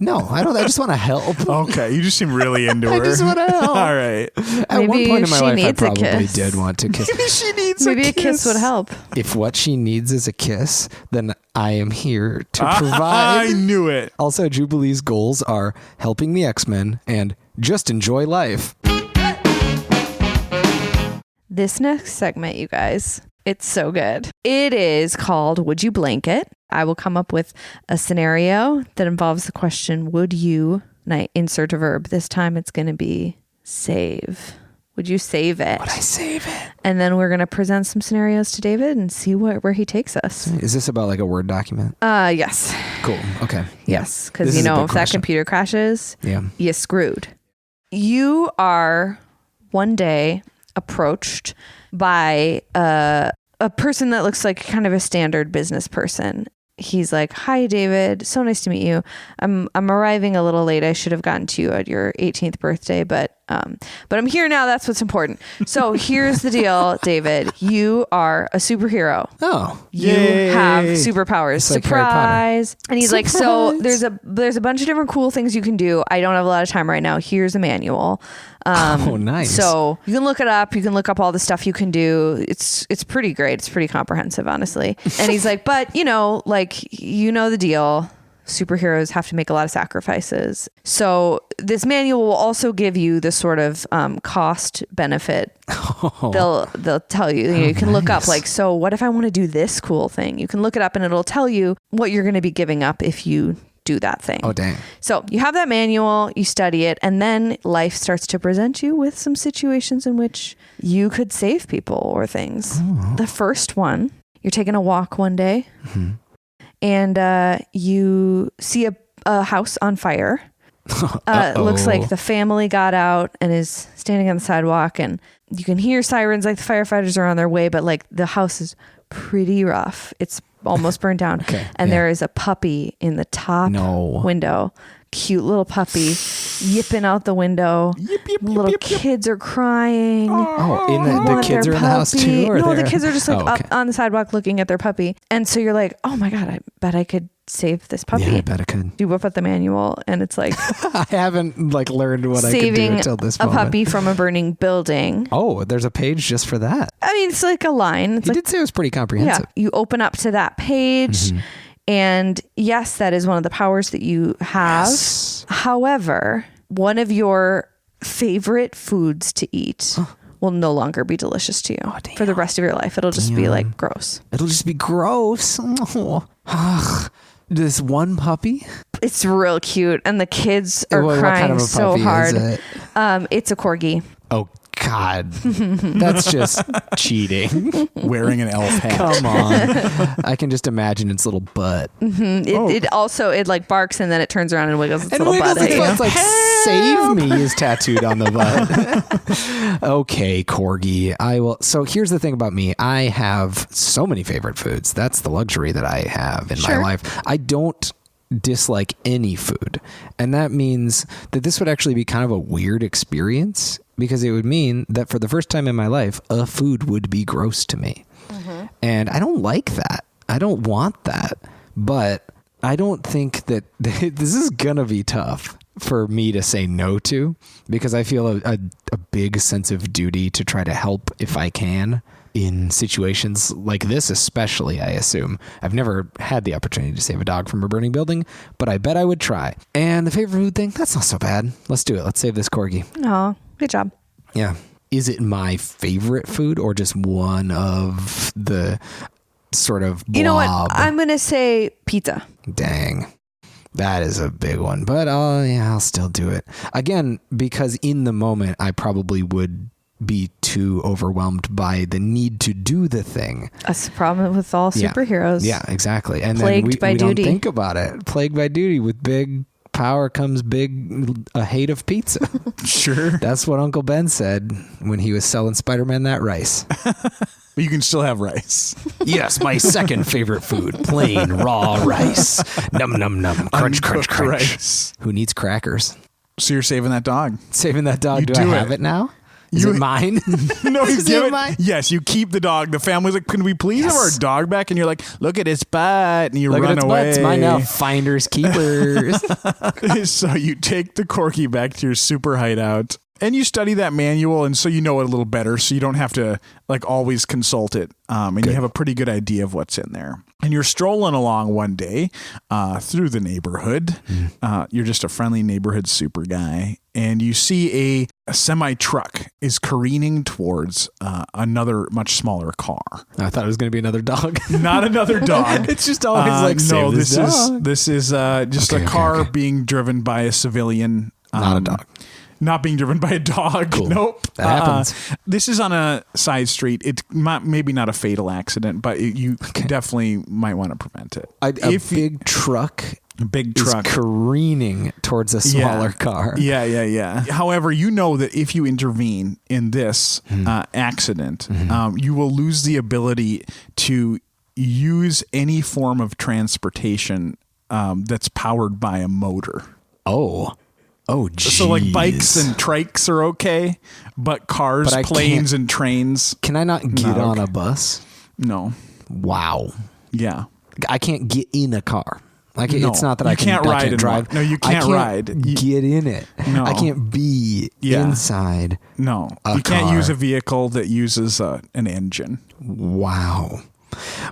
No, I don't. I just want to help. Okay, you just seem really into her. I just want to help. All right. At one point in my life, I needs a probably kiss. did want to kiss. Maybe she needs Maybe a kiss would help. If what she needs is a kiss, then I am here to I provide. knew it. Also, Jubilee's goals are helping the X-Men and just enjoy life. This next segment, you guys, it's so good. It is called Would You Blanket? I will come up with a scenario that involves the question, would you, and I insert a verb. This time it's going to be save. Would you save it? Would I save it? And then we're going to present some scenarios to David and see where he takes us. Is this about like a Word document? Yes. Cool. Okay. Yes. Because, This you is a know, big if that question. computer crashes, Yeah. you're screwed. You are one day approached by a person that looks like kind of a standard business person. He's like, "Hi, David. So nice to meet you. I'm arriving a little late. I should have gotten to you at your 18th birthday, but I'm here now. That's what's important. So here's the deal, David. You are a superhero. Oh. You have superpowers. It's like Harry Potter. Surprise!" And he's like, "So Surprise. there's a bunch of different cool things you can do. I don't have a lot of time right now. Here's a manual. Oh, nice. So you can look it up. You can look up all the stuff you can do. It's pretty great. It's pretty comprehensive, honestly." And he's like, "But you know the deal. Superheroes have to make a lot of sacrifices. So this manual will also give you the sort of cost benefit. They'll tell you. You can look up like, so what if I want to do this cool thing? You can look it up and it'll tell you what you're going to be giving up if you do that thing." Oh, dang. So you have that manual, you study it, and then life starts to present you with some situations in which you could save people or things. Oh. The first one, you're taking a walk one day, and you see a house on fire. It looks like the family got out and is standing on the sidewalk, and you can hear sirens like the firefighters are on their way, but like the house is pretty rough. It's almost burned down. And there is a puppy in the top window. Cute little puppy yipping out the window. Little kids are crying. The kids are in the house too? Or no, the kids are just like up on the sidewalk looking at their puppy. And so you're like, oh my God, I bet I could save this puppy. Yeah, I bet I could. You whip up the manual and it's like I haven't like learned what I could do until this saving a moment. puppy from a burning building. Oh, there's a page just for that. I mean, it's like a line. It's You like, did say it was pretty comprehensive. yeah, you open up to that page. And yes, that is one of the powers that you have. Yes. However, one of your favorite foods to eat will no longer be delicious to you for the rest of your life. It'll just be like gross. It'll just be gross. Ugh. This one puppy? It's real cute. And the kids are What crying kind of a so puppy hard. is it? It's a corgi. Oh, God. That's just cheating. Wearing an elf hat. Come on. I can just imagine its little butt. It like barks and then it turns around and wiggles its little butt at you. It's like, save me is tattooed on the butt. Okay, corgi. I will. So here's the thing about me. I have so many favorite foods. That's the luxury that I have in my life. I don't dislike any food. And that means that this would actually be kind of a weird experience, because it would mean that for the first time in my life, a food would be gross to me. And I don't like that. I don't want that. But I don't think that this is going to be tough for me to say no to, because I feel a big sense of duty to try to help if I can in situations like this, especially, I assume. I've never had the opportunity to save a dog from a burning building, but I bet I would try. And the favorite food thing, that's not so bad. Let's do it. Let's save this corgi. Oh, good job. Yeah. Is it my favorite food or just one of the sort of blob? You know what? I'm going to say pizza. Dang. That is a big one. But I'll still do it. Again, because in the moment, I probably would be too overwhelmed by the need to do the thing. That's the problem with all superheroes. Yeah, exactly. And Plagued then by we duty. don't think about it. Plagued by duty with big power comes a hate of pizza. Sure. That's what Uncle Ben said when he was selling Spider-Man that rice. But you can still have rice. Yes, my second favorite food, plain raw rice. Num, num, num. Crunch, crunch, Uncooked crunch. rice. Who needs crackers? So you're saving that dog. Saving that dog. You Do do I have it. it now? Is it mine? No, you Is give it it. mine? Yes, you keep the dog. The family's like, can we please have our dog back? And you're like, look at its butt. And you Look run at its away. butt. It's mine now. Finders, keepers. So you take the Corky back to your super hideout and you study that manual. And so you know it a little better. So you don't have to like always consult it. And you have a pretty good idea of what's in there. And you're strolling along one day through the neighborhood. You're just a friendly neighborhood super guy. And you see a semi truck is careening towards another much smaller car. I thought it was going to be another dog. Not another dog. It's just always like, no, save this dog. this is just Okay, a car okay. being driven by a civilian. Not a dog. Not being driven by a dog. Cool. Nope. That happens. This is on a side street. It's maybe not a fatal accident, but you definitely might want to prevent it. A big truck is careening towards a smaller car. Yeah. However, you know that if you intervene in this accident, you will lose the ability to use any form of transportation that's powered by a motor. Oh, geez. So like bikes and trikes are okay, but cars, planes, and trains. Can I not get on a bus? No. Wow. Yeah. I can't get in a car. Like No, it's not that you I can't can't ride in drive. one. No, you can't ride. Get in it. No. I can't be inside. No. A You can't car. use a vehicle that uses an engine. Wow.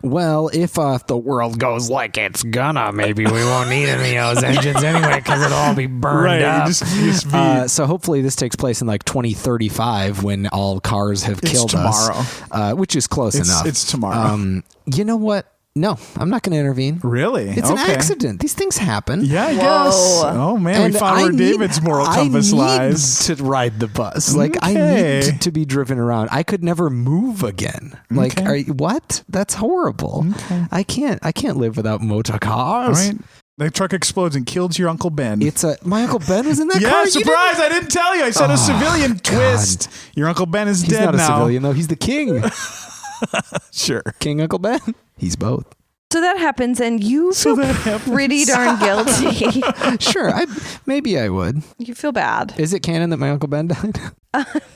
Well, if the world goes like it's gonna, maybe we won't need any of those engines anyway because it'll all be burned up. So hopefully this takes place in like 2035 when all cars have killed us, which is close enough. It's tomorrow. You know what? No, I'm not going to intervene. Really? It's an accident. These things happen. Yeah, I guess. Oh man, And we found where David's moral compass lies. I need to ride the bus. Like I need to be driven around. I could never move again. Like what? That's horrible. Okay. I can't live without motor cars. All right. The truck explodes and kills your Uncle Ben. My Uncle Ben was in that car. Yeah, surprise! I didn't tell you. I said a civilian twist. Your Uncle Ben is dead now. He's not a civilian though. He's the king. Sure. King Uncle Ben. He's both. So that happens, and you feel pretty darn guilty. Sure, maybe I would. You feel bad. Is it canon that my Uncle Ben died?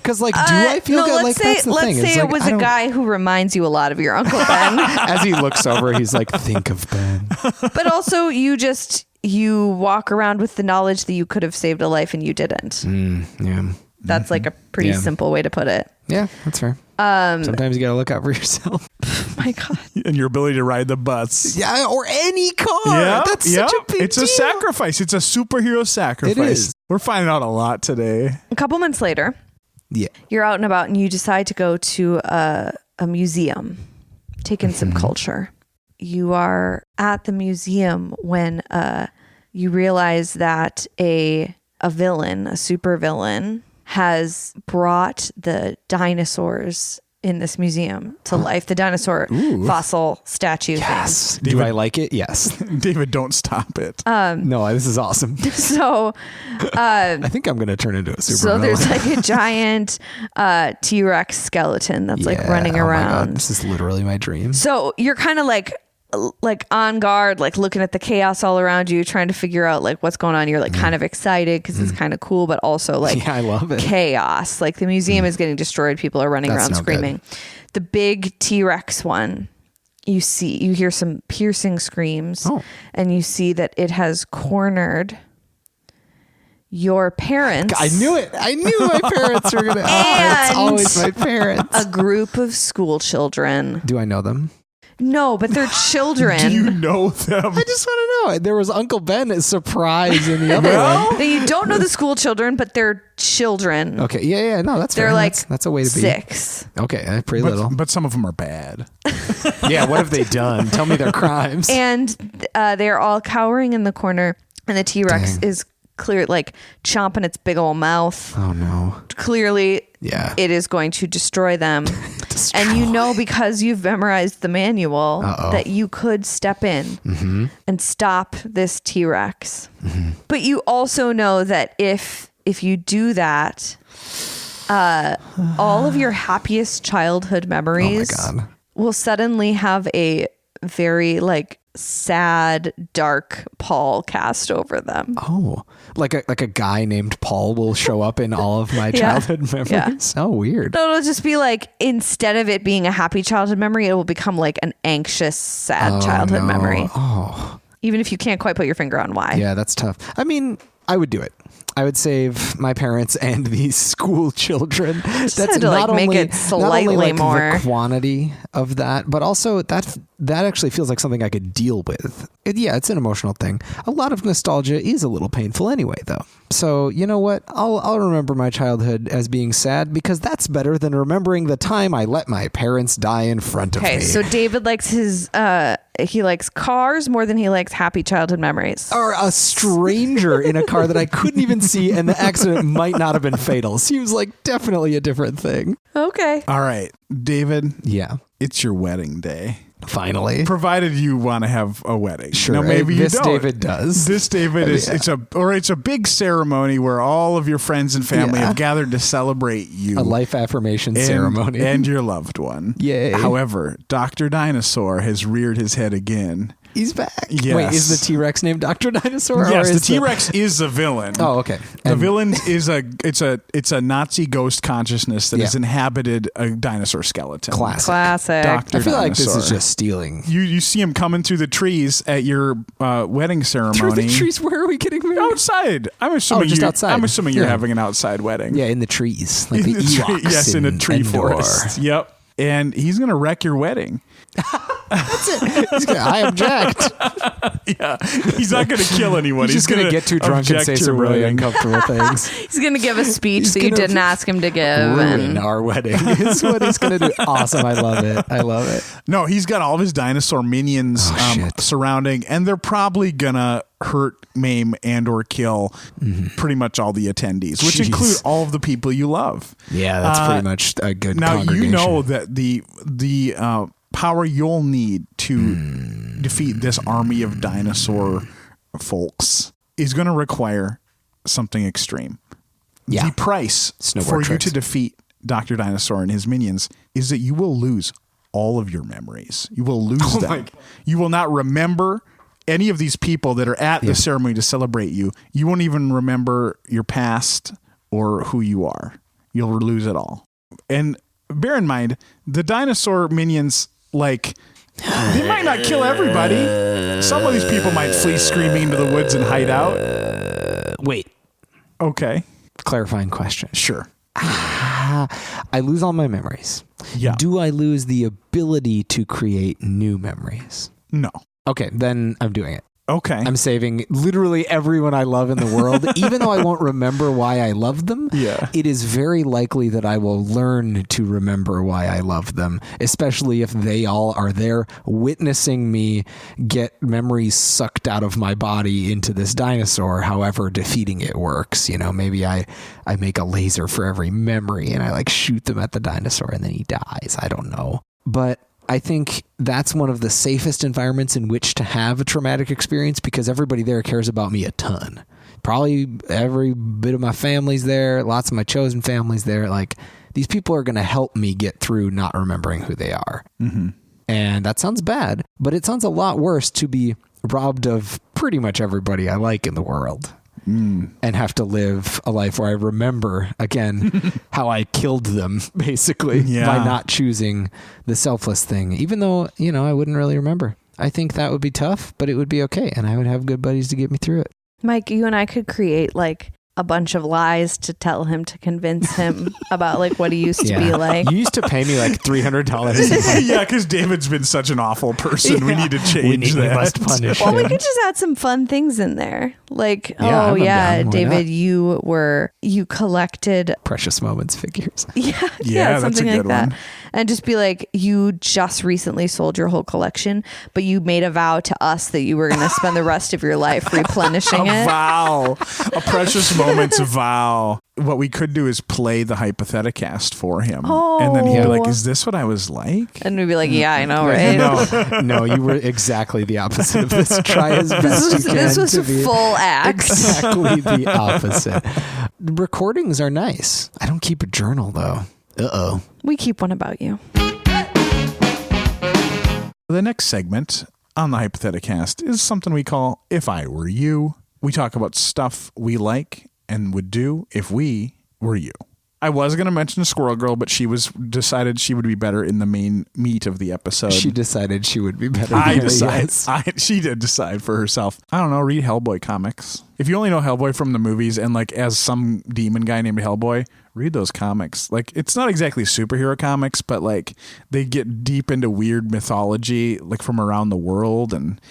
Because, like, do I feel good? Like, that's the thing. Let's say it was a guy who reminds you a lot of your Uncle Ben. As he looks over, he's like, think of Ben. But also, you walk around with the knowledge that you could have saved a life and you didn't. Yeah. That's like a pretty simple way to put it. Yeah, that's fair. Sometimes you got to look out for yourself. My God. And your ability to ride the bus. Yeah, or any car. Yeah, That's such a big It's deal. a sacrifice. It's a superhero sacrifice. It is. We're finding out a lot today. A couple months later, you're out and about and you decide to go to a museum, take in some culture. You are at the museum when you realize that a villain, a super villain, has brought the dinosaurs in this museum to life. The dinosaur fossil statue Yes. thing. Do I like it? Yes. David, don't stop it. No, this is awesome. So I think I'm going to turn into a super so there's like a giant T-Rex skeleton that's like running around. God, this is literally my dream. So you're kind of like on guard, like looking at the chaos all around you, trying to figure out like what's going on. You're like kind of excited because it's kind of cool, but also like I love it. Chaos. Like the museum is getting destroyed. People are running around screaming. The big T-Rex one, you hear some piercing screams and you see that it has cornered your parents. I knew it. I knew my parents were going to. It's always my parents. A group of school children. Do I know them? No, but they're children. Do you know them? I just want to know. There was Uncle Ben as surprise in the other one. You don't know the school children, but they're children. Okay. Yeah. No, that's fair. They're like that's a way to be. 6. Okay. Pretty little. But some of them are bad. Yeah. What have they done? Tell me their crimes. And they're all cowering in the corner, and the T-Rex is clear, like chomping its big old mouth. Oh no. Clearly, Yeah. it is going to destroy them. And you know, because you've memorized the manual, that you could step in and stop this T-Rex. But you also know that if you do that, all of your happiest childhood memories will suddenly have a very like sad, dark pall cast over them. Oh, like a guy named Paul will show up in all of my childhood memories. Oh, weird. No, it'll just be like, instead of it being a happy childhood memory, it will become like an anxious, sad childhood memory. Oh, even if you can't quite put your finger on why. yeah, that's tough. I mean, I would do it. I would save my parents and these school children. That's had to not like make only, it slightly not only like more the quantity of that, but also that actually feels like something I could deal with. It's an emotional thing. A lot of nostalgia is a little painful anyway, though. So you know what? I'll remember my childhood as being sad because that's better than remembering the time I let my parents die in front of me. Okay, so David likes he likes cars more than he likes happy childhood memories. Or a stranger in a car that I couldn't even see, and the accident might not have been fatal. Seems like definitely a different thing. Okay. All right, David. Yeah. It's your wedding day. Finally. Provided you want to have a wedding. Sure. Now, maybe you this don't. David does. This David it's a big ceremony where all of your friends and family have gathered to celebrate you. A life affirmation ceremony. And your loved one. Yay. However, Dr. Dinosaur has reared his head again. He's back. Yes. Wait, is the T-Rex named Dr. Dinosaur? Yes, or the T-Rex is the villain. Oh, okay. The villain is it's a Nazi ghost consciousness that has inhabited a dinosaur skeleton. Classic. Dr. I feel like this Dinosaur. is just stealing. You see him coming through the trees at your wedding ceremony. Through the trees? Where are we getting married? Outside. I'm assuming just outside. I'm assuming you're having an outside wedding. Yeah, in the trees. Like In the the tree- Ewoks yes, in a tree Endor. forest. Yep. And he's gonna wreck your wedding. I object. Yeah, he's not going to kill anyone. He's just going to get too drunk and say some really uncomfortable things. He's going to give a speech He's that you gonna didn't ask him to give. Ruin our wedding. It's what he's going to do. Awesome. I love it. I love it. No, he's got all of his dinosaur minions surrounding, and they're probably going to hurt, maim, and or kill pretty much all the attendees, which include all of the people you love. Yeah, that's pretty much a good Now, congregation. you know that the power you'll need to defeat this army of dinosaur folks is going to require something extreme. Yeah. The price Snowboard for tricks. you to defeat Dr. Dinosaur and his minions is that you will lose all of your memories. You will lose them. You will not remember any of these people that are at the ceremony to celebrate you. You won't even remember your past or who you are. You'll lose it all. And bear in mind, the dinosaur minions, like, they might not kill everybody. Some of these people might flee screaming into the woods and hide out. Wait. Okay. Clarifying question. Sure. I lose all my memories. Yeah. Do I lose the ability to create new memories? No. Okay, then I'm doing it. Okay. I'm saving literally everyone I love in the world. Even though I won't remember why I love them, it is very likely that I will learn to remember why I love them, especially if they all are there witnessing me get memories sucked out of my body into this dinosaur, however defeating it works. You know, maybe I make a laser for every memory and I like shoot them at the dinosaur and then he dies. I don't know. But I think that's one of the safest environments in which to have a traumatic experience because everybody there cares about me a ton. Probably every bit of my family's there, lots of my chosen family's there. Like, these people are going to help me get through not remembering who they are. Mm-hmm. And that sounds bad, but it sounds a lot worse to be robbed of pretty much everybody I like in the world. And have to live a life where I remember again how I killed them basically by not choosing the selfless thing, even though, you know, I wouldn't really remember. I think that would be tough, but it would be okay. And I would have good buddies to get me through it. Mike, you and I could create like a bunch of lies to tell him to convince him about like what he used to be like. You used to pay me like $300. Yeah, because David's been such an awful person. We need to change that. We must punish Well, him. we could just add some fun things in there. Like, I'm down. Why David, not? you collected Precious Moments figures. Yeah, that's something a like good that. one. and just be like, you just recently sold your whole collection, but you made a vow to us that you were going to spend the rest of your life replenishing A it. vow. A precious moment's vow. What we could do is play the Hypotheticast for him. And then he'd be like, is this what I was like? And we'd be like, yeah, I know, right? No, you were exactly the opposite of this. Try as best you can. This was to a be full act. exactly the opposite. The recordings are nice. I don't keep a journal though. Uh-oh. We keep one about you. The next segment on the Hypotheticast is something we call If I Were You. We talk about stuff we like and would do if we were you. I was going to mention Squirrel Girl, but she decided she would be better in the main meat of the episode. She decided she would be better. She did decide for herself. I don't know, read Hellboy comics. If you only know Hellboy from the movies and like as some demon guy named Hellboy, read those comics. Like, it's not exactly superhero comics, but like they get deep into weird mythology like from around the world, and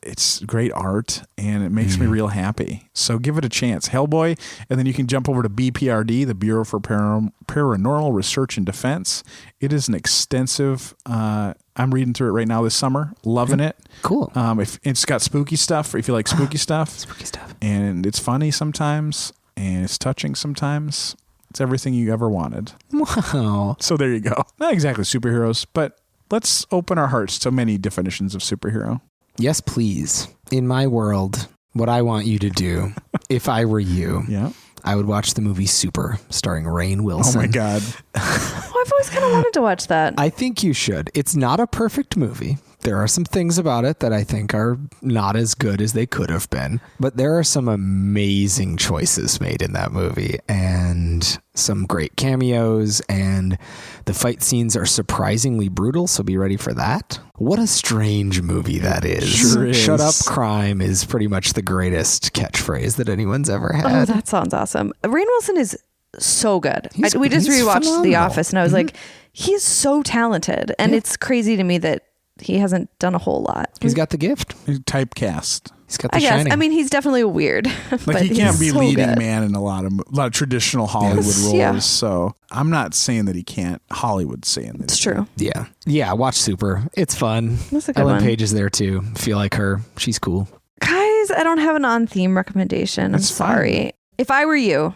it's great art and it makes me real happy. So give it a chance. Hellboy, and then you can jump over to BPRD, the Bureau for Paranormal Research and Defense. It is an extensive, I'm reading through it right now this summer. Loving it. Cool. If it's got spooky stuff, if you like spooky stuff. Spooky stuff. And it's funny sometimes and it's touching sometimes. It's everything you ever wanted. Wow. So there you go. Not exactly superheroes, but let's open our hearts to many definitions of superhero. Yes, please. In my world, what I want you to do, if I were you, Yeah. I would watch the movie Super, starring Rainn Wilson. Oh my God. Oh, I've always kind of wanted to watch that. I think you should. It's not a perfect movie. There are some things about it that I think are not as good as they could have been, but there are some amazing choices made in that movie and some great cameos, and the fight scenes are surprisingly brutal, so be ready for that. What a strange movie that is. Sure is. Shut up, crime is pretty much the greatest catchphrase that anyone's ever had. Oh, that sounds awesome. Rainn Wilson is so good. We just he's rewatched The phenomenal. Office, and I was like, he's so talented. And it's crazy to me that he hasn't done a whole lot. He's got the gift. He's typecast. He's got the I guess. shining. I mean, he's definitely weird. Like but he can't he's be so leading good. man in a lot of traditional Hollywood roles. Yeah. So I'm not saying that he can't. Hollywood's saying that. It's true. Yeah, watch Super. It's fun. That's a good Ellen one. Page is there too. Feel like her. She's cool. Guys, I don't have an on-theme recommendation. That's I'm sorry. If I were you,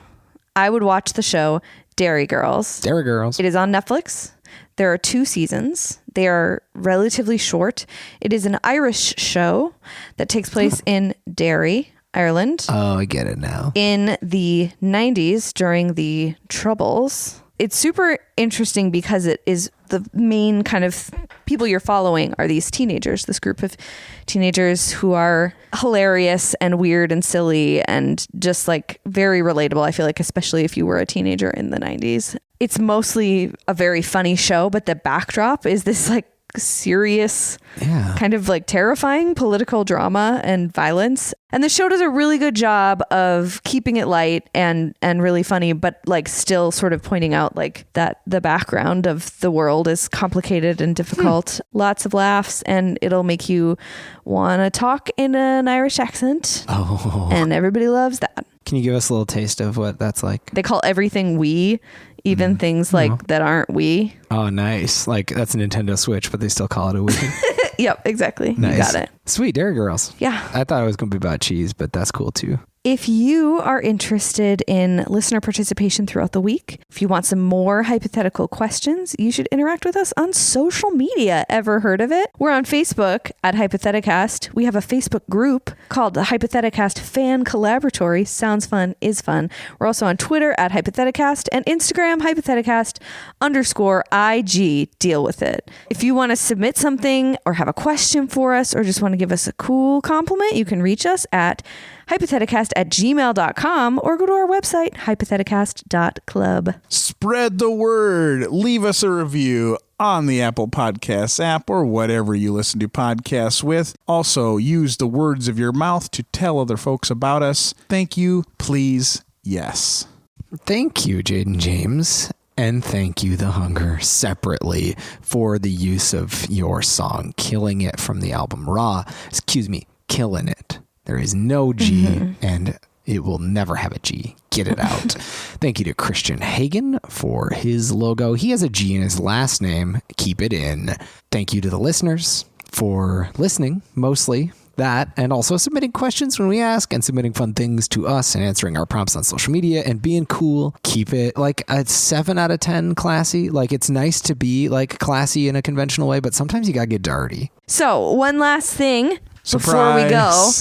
I would watch the show Dairy Girls. Dairy Girls. It is on Netflix. There are 2 seasons. They are relatively short. It is an Irish show that takes place in Derry, Ireland, Oh, I get it now. in the 90s during the Troubles. It's super interesting because it is the main kind of people you're following are these teenagers, this group of teenagers who are hilarious and weird and silly and just like very relatable. I feel like, especially if you were a teenager in the 90s. It's mostly a very funny show, but the backdrop is this like serious, Yeah. kind of like terrifying political drama and violence. And the show does a really good job of keeping it light and really funny, but like still sort of pointing out like that the background of the world is complicated and difficult. Lots of laughs, and it'll make you want to talk in an Irish accent. Oh. And everybody loves that. Can you give us a little taste of what that's like? They call everything we, even things like that aren't we. Oh, nice. Like that's a Nintendo Switch, but they still call it a Wii. Yep, exactly. Nice. You got it. Sweet. Dairy Girls. Yeah. I thought it was going to be about cheese, but that's cool too. If you are interested in listener participation throughout the week, if you want some more hypothetical questions, you should interact with us on social media. Ever heard of it? We're on Facebook at Hypotheticast. We have a Facebook group called the Hypotheticast Fan Collaboratory. Sounds fun, is fun. We're also on Twitter at Hypotheticast and Instagram Hypotheticast_IG. Deal with it. If you want to submit something or have a question for us or just want to give us a cool compliment, you can reach us at hypotheticast@gmail.com or go to our website, hypotheticast.club. Spread the word. Leave us a review on the Apple Podcasts app or whatever you listen to podcasts with. Also, use the words of your mouth to tell other folks about us. Thank you. Please. Yes. Thank you, Jaden James. And thank you, The Hunger, separately for the use of your song, Killing It from the album Raw. Excuse me, Killing It. There is no G, and It will never have a G. Get it out. Thank you to Christian Hagen for his logo. He has a G in his last name. Keep it in. Thank you to the listeners for listening, mostly that, and also submitting questions when we ask and submitting fun things to us and answering our prompts on social media and being cool. Keep it like a 7 out of 10 classy. Like, it's nice to be like classy in a conventional way, but sometimes you gotta get dirty. So one last thing. Before we go,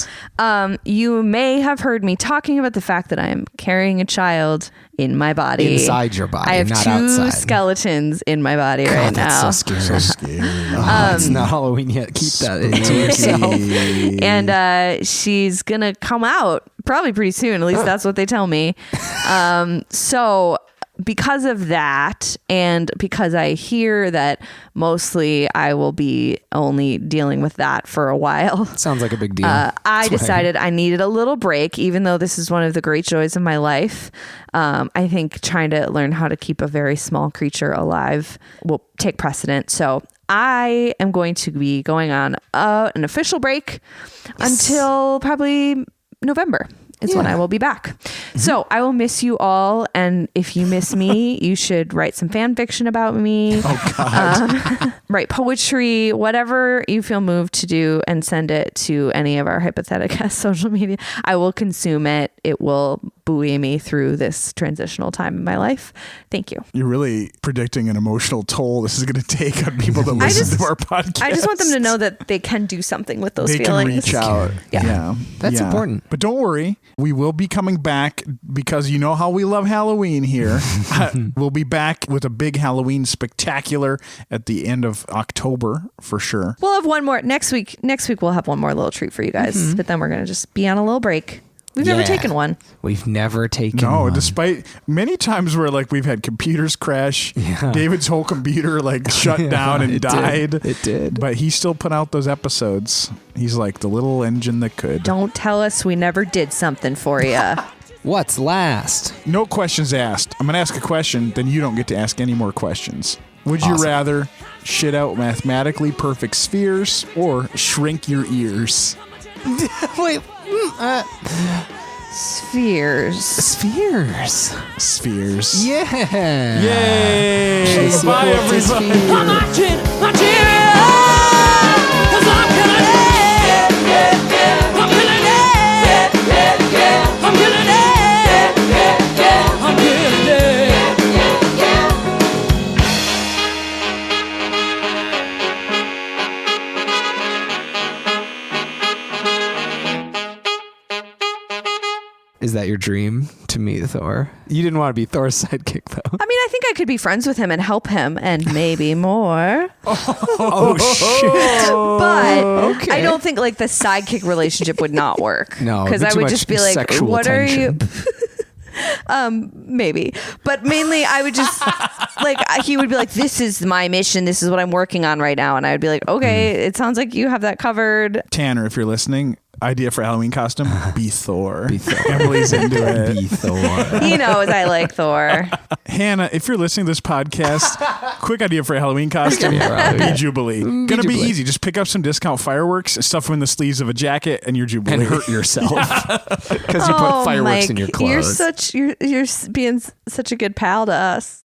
you may have heard me talking about the fact that I am carrying a child in my body. Inside your body, I have not 2 outside. skeletons in my body right now. That's so scary. It's not Halloween yet. Keep that into yourself. And she's going to come out probably pretty soon. At least that's what they tell me. So because of that, and because I hear that mostly I will be only dealing with that for a while. Sounds like a big deal. I decided I needed a little break, even though this is one of the great joys of my life. I think trying to learn how to keep a very small creature alive will take precedent. So I am going to be going on an official break until probably November. Is when I will be back. So I will miss you all. And if you miss me, you should write some fan fiction about me. Oh, God. Write poetry, whatever you feel moved to do, and send it to any of our hypothetical social media. I will consume it. It will buoy me through this transitional time in my life. Thank you. You're really predicting an emotional toll this is going to take on people that listen to our podcast. I just want them to know that they can do something with those they feelings. Can reach out. Yeah. That's important. But don't worry. We will be coming back because you know how we love Halloween here. We'll be back with a big Halloween spectacular at the end of October for sure. We'll have one more next week. Next week we'll have one more little treat for you guys. But then we're going to just be on a little break. We've never taken one. We've never taken one. No, despite many times where like we've had computers crash, David's whole computer like shut down and died. It did. But he still put out those episodes. He's like the little engine that could. Don't tell us we never did something for you. What's last? No questions asked. I'm going to ask a question, then you don't get to ask any more questions. Would you rather shit out mathematically perfect spheres or shrink your ears? Wait. Spheres. Spheres. Yeah. Yay. Bye, everybody. I'm marching, marching, 'cause I'm killing it. I'm killing it. I'm killing it. I'm killing it. Is that your dream to meet Thor? You didn't want to be Thor's sidekick, though. I mean, I think I could be friends with him and help him and maybe more. Oh, shit. But I don't think like the sidekick relationship would not work. No, because I would just be like, what tension. are you? Maybe. But mainly I would just like, he would be like, this is my mission. This is what I'm working on right now. And I would be like, okay, it sounds like you have that covered. Tanner, if you're listening, idea for Halloween costume, be Thor. Be Thor. Emily's into it. Be Thor. He knows I like Thor. Hannah, if you're listening to this podcast, quick idea for a Halloween costume, be Jubilee. Gonna be easy. Just pick up some discount fireworks, stuff them in the sleeves of a jacket, and you're Jubilee. And hurt yourself. Because you put fireworks Mike, in your clothes. You're being such a good pal to us.